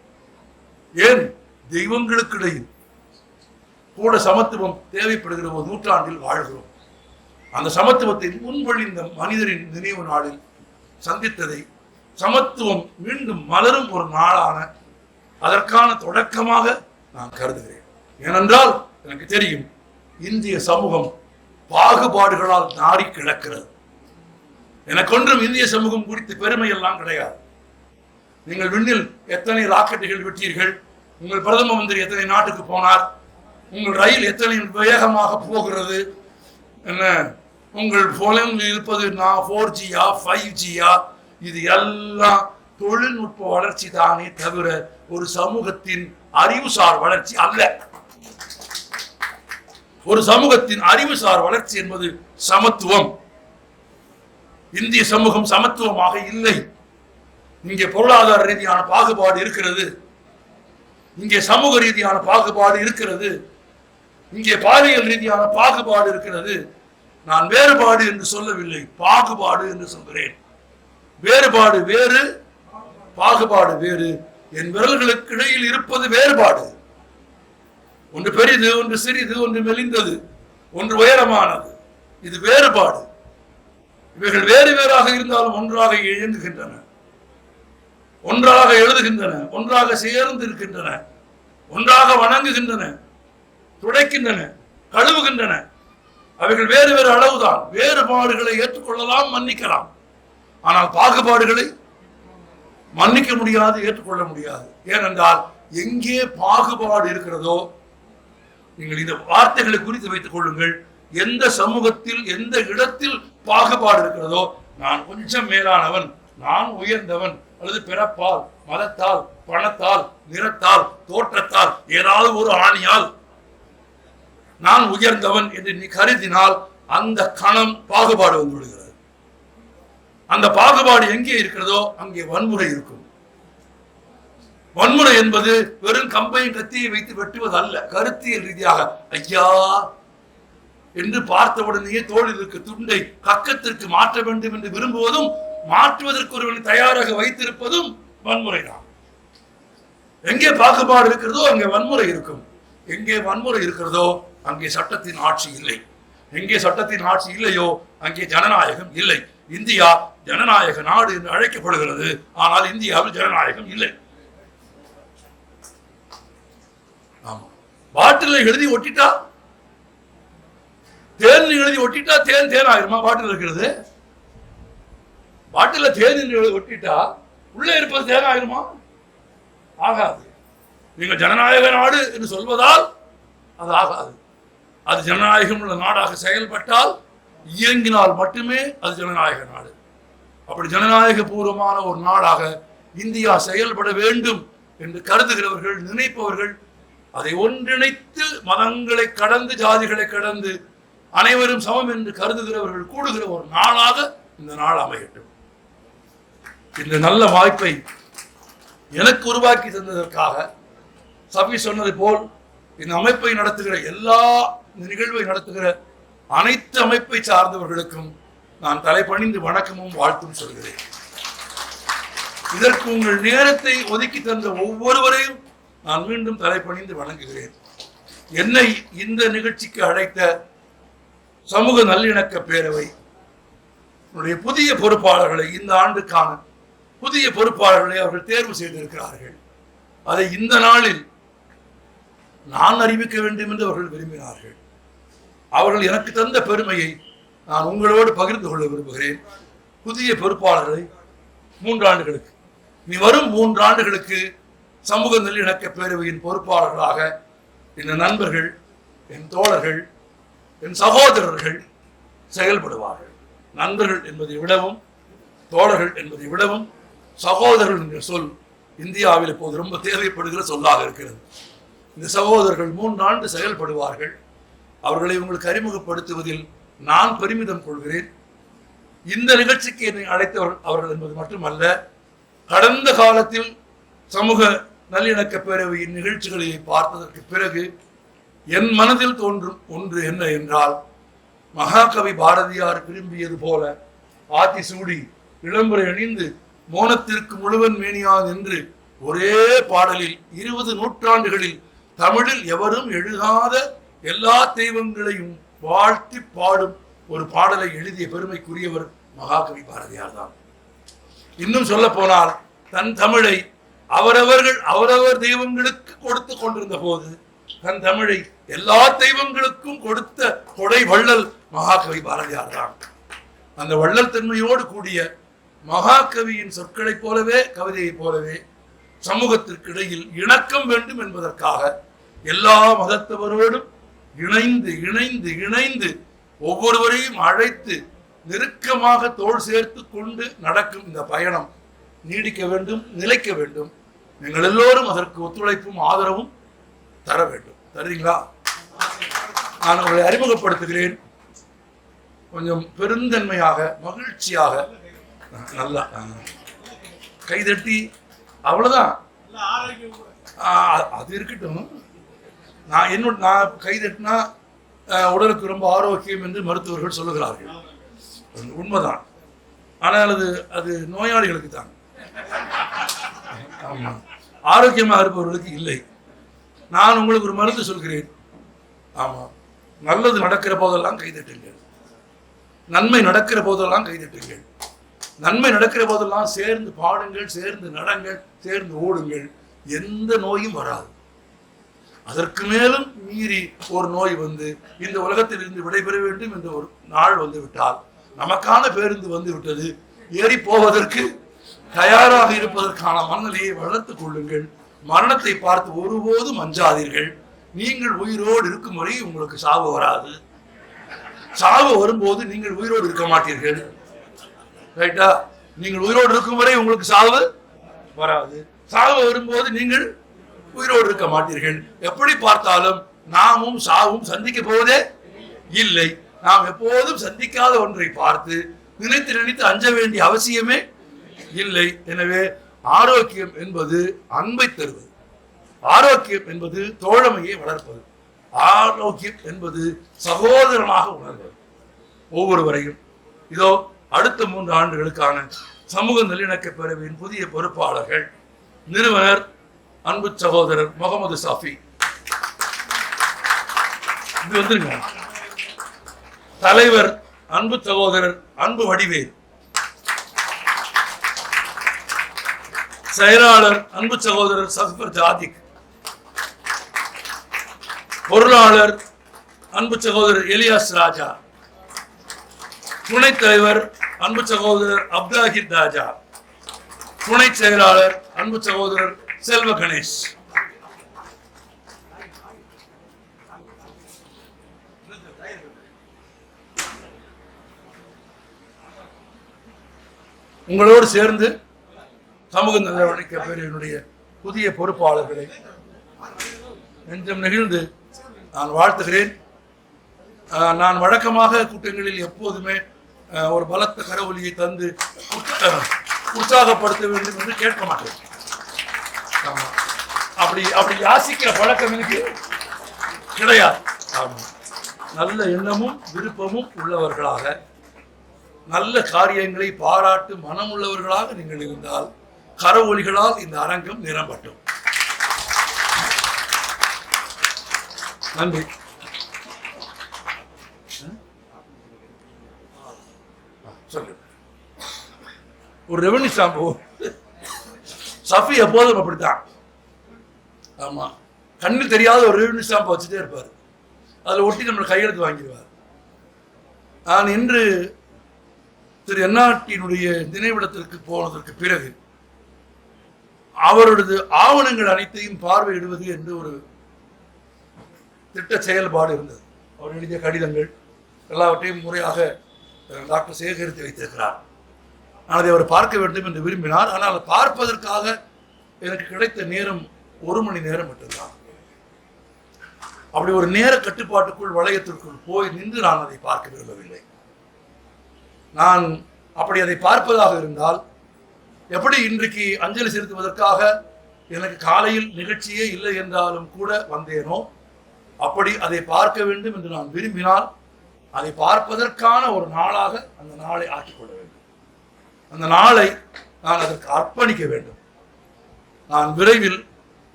ஏன் தெய்வங்களுக்கு இடையில் கூட சமத்துவம் தேவைப்படுகிற ஒரு நூற்றாண்டில் வாழ்கிறோம். அந்த சமத்துவத்தை முன்வழிந்த மனிதரின் நினைவு நாளில் சந்தித்ததை சமத்துவம் மீண்டும் மலரும் ஒரு நாளான அதற்கான தொடக்கமாக நான் கருதுகிறேன். ஏனென்றால் எனக்கு தெரியும், இந்திய சமூகம் பாகுபாடுகளால் நாடி கிடக்கிறது. எனக்கொன்றும் இந்திய சமூகம் குறித்து பெருமை எல்லாம் கிடையாது. நீங்கள் விண்ணில் எத்தனை ராக்கெட்டுகள் விட்டீர்கள், உங்கள் பிரதம மந்திரி எத்தனை நாட்டுக்கு போனார், உங்கள் ரயில் எத்தனை வேகமாக போகிறது, என்ன உங்கள் போனில் இருப்பது 4Gயா 5Gயா, இது எல்லாம் தொழில்நுட்ப வளர்ச்சி தானே தவிர ஒரு சமூகத்தின் அறிவுசார் வளர்ச்சி அல்ல. ஒரு சமூகத்தின் அறிவுசார் வளர்ச்சி என்பது சமத்துவம். இந்திய சமூகம் சமத்துவமாக இல்லை. இங்கே பொருளாதார ரீதியான பாகுபாடு இருக்கிறது, இங்கே சமூக ரீதியான பாகுபாடு இருக்கிறது, இங்கே பாலியல் ரீதியான பாகுபாடு இருக்கிறது. நான் வேறுபாடு என்று சொல்லவில்லை, பாகுபாடு என்று சொல்கிறேன். வேறுபாடு வேறு, பாகுபாடு வேறு. என் விரல்களுக்கு இடையில் இருப்பது வேறுபாடு. ஒன்று பெரிது, ஒன்று சிறிது, ஒன்று மெலிந்தது, ஒன்று உயரமானது. இது வேறுபாடு. இவைகள் வேறு வேறாக இருந்தாலும் ஒன்றாக இயங்குகின்றன, ஒன்றாக எழுதுகின்றன, ஒன்றாக சேர்ந்து இருக்கின்றன, ஒன்றாக வணங்குகின்றன, துடைக்கின்றன, கழுவுகின்றன. அவைகள் வேறு வேறு அளவுதான். வேறுபாடுகளை ஏற்றுக்கொள்ளலாம், மன்னிக்கலாம். ஆனால் பாகுபாடுகளை மன்னிக்க முடியாது, ஏற்றுக்கொள்ள முடியாது. ஏனென்றால் எங்கே பாகுபாடு இருக்கிறதோ, நீங்கள் இந்த வார்த்தைகளை குறித்து வைத்துக் கொள்ளுங்கள், எந்த சமூகத்தில் எந்த இடத்தில் பாகுபாடு இருக்கிறதோ, நான் கொஞ்சம் மேலானவன், நான் உயர்ந்தவன், அல்லது பிறப்பால், மதத்தால், பணத்தால், நிறத்தால், தோற்றத்தால், ஏதாவது ஒரு ஆணியால் நான் உயர்ந்தவன் என்று நீ கருதினால் அந்த கணம் பாகுபாடு வந்து விடுகிறது. அந்த பாகுபாடு எங்கே இருக்கிறதோ அங்கே வன்முறை இருக்கும். வன்முறை என்பது வெறும் கம்பையும் கத்தியை வைத்து வெட்டுவது அல்ல. கருத்தியல் ரீதியாக ஐயா என்று பார்த்தவுடனேயே தோளில் இருக்க துண்டை கக்கத்திற்கு மாற்ற வேண்டும் என்று விரும்புவதும், மாற்றுவதற்கு ஒருவனை தயாராக வைத்திருப்பதும் வன்முறைதான். எங்கே பாகுபாடு இருக்கிறதோ அங்கே வன்முறை இருக்கும். எங்கே வன்முறை இருக்கிறதோ அங்கே சட்டத்தின் ஆட்சி இல்லை. எங்கே சட்டத்தின் ஆட்சி இல்லையோ அங்கே ஜனநாயகம் இல்லை. இந்தியா ஜனநாயக நாடு என்று அழைக்கப்படுகிறது, ஆனால் இந்தியாவில் ஜனநாயகம் இல்லை. ஆமா, பாட்டில எழுதி ஒட்டிட்டா, தேன் எழுதி ஒட்டிட்டா தேன் தேன் ஆயிருமா? பாட்டில் இருக்கிறது பாட்டில தேன் எழுதி ஒட்டிட்டா உள்ளே இருப்பது தேன் ஆயிருமா? ஆகாது. நீங்கள் ஜனநாயக நாடு என்று சொல்வதால் அது ஆகாது. அது ஜனநாயகம் உள்ள நாடாக செயல்பட்டால், இயங்கினால் மட்டுமே அது ஜனநாயக நாடு. அப்படி ஜனநாயக பூர்வமான ஒரு நாடாக இந்தியா செயல்பட வேண்டும் என்று கருதுகிறவர்கள், நினைப்பவர்கள், அதை ஒன்றிணைத்து மதங்களை கடந்து, ஜாதிகளை கடந்து அனைவரும் சமம் என்று கருதுகிறவர்கள் கூடுகிற ஒரு நாளாக இந்த நாள் அமையட்டும். இந்த நல்ல வாய்ப்பை எனக்கு உருவாக்கி தந்ததற்காக சபி சொன்னது போல் இந்த அமைப்பை நடத்துகிற எல்லா நிகழ்வை நடத்துகிற அனைத்து அமைப்பை சார்ந்தவர்களுக்கும் நான் தலைபணிந்து வணக்கமும் வாழ்த்தும் சொல்கிறேன். இதற்கு உங்கள் நேரத்தை ஒதுக்கி தந்த ஒவ்வொருவரையும் நான் மீண்டும் தலைபணிந்து வணங்குகிறேன். என்னை இந்த நிகழ்ச்சிக்கு அழைத்த சமூக நல்லிணக்க பேரவை புதிய பொறுப்பாளர்களை, இந்த ஆண்டுக்கான புதிய பொறுப்பாளர்களை அவர்கள் தேர்வு செய்திருக்கிறார்கள். அதை இந்த நாளில் நான் அறிவிக்க வேண்டும் என்று அவர்கள் விரும்பினார்கள். அவர்கள் எனக்கு தந்த பெருமையை நான் உங்களோடு பகிர்ந்து கொள்ள விரும்புகிறேன். புதிய பொறுப்பாளர்களை 3 ஆண்டுகளுக்கு, நீ வரும் 3 ஆண்டுகளுக்கு சமூக நல்லிணக்க பேரவையின் பொறுப்பாளர்களாக இந்த நண்பர்கள், என் தோழர்கள், என் சகோதரர்கள் செயல்படுவார்கள். நண்பர்கள் என்பதை விடவும், தோழர்கள் என்பதை விடவும், சகோதரர்கள் என்ற சொல் இந்தியாவில் இப்போது ரொம்ப தேவைப்படுகிற சொல்லாக இருக்கிறது. இந்த சகோதரர்கள் 3 ஆண்டு செயல்படுவார்கள். அவர்களை உங்களுக்கு அறிமுகப்படுத்துவதில் நான் பெருமிதம் கொள்கிறேன். இந்த நிகழ்ச்சிக்கு என்னை அழைத்தவர்கள் அவர்கள் என்பது மட்டுமல்ல, கடந்த காலத்தில் சமூக நல்லிணக்க பேரவையின் நிகழ்ச்சிகளை பார்த்ததற்கு பிறகு என் மனதில் தோன்றும் ஒன்று என்ன என்றால், மகாகவி பாரதியார் விரும்பியது போல ஆத்தி சூடி இளம்புரை அணிந்து மோனத்திற்கு முழுவன் மேனியான் என்று ஒரே பாடலில் 20 நூற்றாண்டுகளில் தமிழில் எவரும் எழுதாத எல்லா தெய்வங்களையும் வாழ்த்தி பாடும் ஒரு பாடலை எழுதிய பெருமைக்குரியவர் மகாகவி பாரதியார் தான். இன்னும் சொல்ல போனால், தன் தமிழை அவரவர் தெய்வங்களுக்கு கொடுத்து கொண்டிருந்த போது தன் தமிழை எல்லா தெய்வங்களுக்கும் கொடுத்த கொடை வள்ளல் மகாகவி பாரதியார் தான். அந்த வள்ளல் தன்மையோடு கூடிய மகாகவியின் சொற்களைப் போலவே, கவிதையைப் போலவே சமூகத்திற்கு இடையில் இணக்கம் வேண்டும் என்பதற்காக எல்லா மதத்தவரோடும் இணைந்து இணைந்து இணைந்து ஒவ்வொருவரையும் அழைத்து நெருக்கமாக தோள் சேர்த்து கொண்டு நடக்கும் இந்த பயணம் நீடிக்க வேண்டும், நிலைக்க வேண்டும். நீங்கள் எல்லோரும் அதற்கு ஒத்துழைப்பும் ஆதரவும் தர வேண்டும். தருவீங்களா? நான் உங்களை அறிமுகப்படுத்துகிறேன். கொஞ்சம் பெருந்தன்மையாக, மகிழ்ச்சியாக, நல்லா கைதட்டி, அவ்வளவுதான், அது இருக்கட்டும். நான் கைதட்டினா உடலுக்கு ரொம்ப ஆரோக்கியம் என்று மருத்துவர்கள் சொல்லுகிறார்கள். உண்மைதான். ஆனால் அது நோயாளிகளுக்கு தான். ஆமா, ஆரோக்கியமாக இருப்பவர்களுக்கு இல்லை. நான் உங்களுக்கு ஒரு மருந்து சொல்கிறேன். ஆமா, நல்லது நடக்கிற போதெல்லாம் கைதட்டுங்கள். நன்மை நடக்கிற போதெல்லாம் கைதட்டுங்கள். நன்மை நடக்கிற போதெல்லாம் சேர்ந்து பாடுங்கள், சேர்ந்து நடங்கள், சேர்ந்து ஓடுங்கள். எந்த நோயும் வராது. அதற்கு மேலும் மீறி ஒரு நோய் வந்து இந்த உலகத்தில் இருந்து விடைபெற வேண்டும் என்ற ஒரு நாள் வந்து விட்டால், நமக்கான பேருந்து வந்து விட்டது, ஏறி போவதற்கு தயாராக இருப்பதற்கான மனநிலையை வளர்த்துக் கொள்ளுங்கள். மரணத்தை பார்த்து ஒருபோதும் அஞ்சாதீர்கள். நீங்கள் உயிரோடு இருக்கும் வரை உங்களுக்கு சாவு வராது. சாவு வரும்போது நீங்கள் உயிரோடு இருக்க மாட்டீர்கள். ரைட்டா? நீங்கள் உயிரோடு இருக்கும் வரை உங்களுக்கு சாவு வராது. சாவு வரும்போது நீங்கள் உயிரோடு இருக்க மாட்டீர்கள். எப்படி பார்த்தாலும் நாமும் சாவும் சந்திக்க போவதே இல்லை. நாம் எப்போதும் சந்திக்காத ஒன்றை பார்த்து நினைத்து நினைத்து அஞ்ச வேண்டிய அவசியமே இல்லை. எனவே ஆரோக்கியம் என்பது அன்பை தருவது, ஆரோக்கியம் என்பது தோழமையை வளர்ப்பது, ஆரோக்கியம் என்பது சகோதரமாக உணர்வது. ஒவ்வொருவரையும் இதோ அடுத்த 3 ஆண்டுகளுக்கான சமூக நல்லிணக்க பேரவையின் புதிய பொறுப்பாளர்கள், நிறுவனர் அன்பு சகோதரர் முகமது சாஃபி, இது வந்துருங்க. தலைவர் அன்பு சகோதரர் அன்பு வடிவேல், செயலாளர் அன்பு சகோதரர் சஃபர் ஜாதிக், பொருளாளர் அன்பு சகோதரர் எலியாஸ் ராஜா, துணைத் தலைவர் அன்பு சகோதரர் அப்தாஹிர் தாஜா, துணை செயலாளர் அன்பு சகோதரர் செல்வ கணேஷ். உங்களோடு சேர்ந்து சமூக நல்லிணக்க பேரவையினுடைய புதிய பொறுப்பாளர்களை நெஞ்சம் நெகிழ்ந்து நான் வாழ்த்துகிறேன். நான் வழக்கமாக கூட்டங்களில் எப்போதுமே ஒரு பலத்த கரவொலியை தந்து உற்சாகப்படுத்த வேண்டும் என்று கேட்க மாட்டேன். ஆமா, அப்படி யாசிக்கிற பழக்கம் எனக்கு கிடையாது. ஆமா, நல்ல எண்ணமும் விருப்பமும் உள்ளவர்களாக, நல்ல காரியங்களை பாராட்டு மனம் உள்ளவர்களாக நீங்கள் இருந்தால் கரவொலிகளால் இந்த அரங்கம் நிரம்பட்டும். நன்றி. சொல்லு. ஒரு ரெவன்யூ ஷாம்பு சஃபி எப்போதும் அப்படித்தான். ஆமா, கண்ணில் தெரியாத ஒரு ரெவன்யூ ஷாம்பு வச்சுட்டே இருப்பார். அதில் ஒட்டி நம்மளை கையெழுத்து வாங்கிடுவார். நான் இன்று திரு என்ஆர்டியினுடைய நினைவிடத்திற்கு போனதற்கு பிறகு அவரது ஆவணங்கள் அனைத்தையும் பார்வையிடுவது என்று ஒரு திட்ட செயல்பாடு இருந்தது. அவர் எழுதிய கடிதங்கள் எல்லாவற்றையும் முறையாக டாக்டர் சேகரித்து வைத்திருக்கிறார். நான் அதை அவர் பார்க்க வேண்டும் என்று விரும்பினார். ஆனால் பார்ப்பதற்காக எனக்கு கிடைத்த நேரம் 1 மணி நேரம் மட்டும்தான். அப்படி ஒரு நேர கட்டுப்பாட்டுக்குள் வளையத்திற்குள் போய் நின்று நான் அதை பார்க்க விரும்பவில்லை. நான் அப்படி அதை பார்ப்பதாக இருந்தால் எப்படி இன்றைக்கு அஞ்சலி செலுத்துவதற்காக எனக்கு காலையில் நிகழ்ச்சியே இல்லை என்றாலும் கூட வந்தேனோ, அப்படி அதை பார்க்க வேண்டும் என்று நான் விரும்பினால் அதை பார்ப்பதற்கான ஒரு நாளாக அந்த நாளை ஆக்கிக் கொள்ள வேண்டும். அந்த நாளை நான் அதற்கு அர்ப்பணிக்க வேண்டும். நான் விரைவில்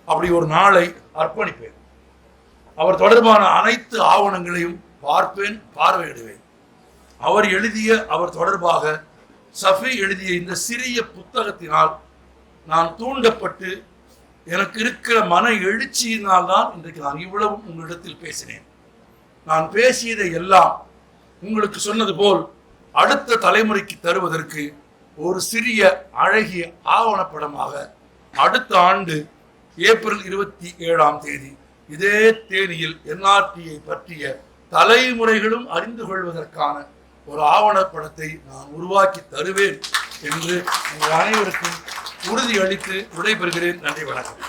அப்படி ஒரு நாளை அர்ப்பணிப்பேன். அவர் தொடர்பான அனைத்து ஆவணங்களையும் பார்ப்பேன், பார்வையிடுவேன். அவர் தொடர்பாக சஃபி எழுதிய இந்த சிறிய புத்தகத்தினால் நான் தூண்டப்பட்டு எனக்கு இருக்கிற மன எழுச்சியினால் தான் இன்றைக்கு நான் இவ்வளவும் உங்களிடத்தில் பேசினேன். நான் பேசியதை எல்லாம் உங்களுக்கு சொன்னது போல் அடுத்த தலைமுறைக்கு தருவதற்கு ஒரு சிறிய அழகிய ஆவணப்படமாக அடுத்த ஆண்டு ஏப்ரல் 27ஆம் தேதி இதே தேனியில் என்ஆர்டியை பற்றிய தலைமுறைகளும் அறிந்து கொள்வதற்கான ஒரு ஆவணப்படத்தை நான் உருவாக்கி தருவேன் என்று உங்கள் அனைவருக்கும் உறுதி அளித்து விடைபெறுகிறேன். நன்றி, வணக்கம்.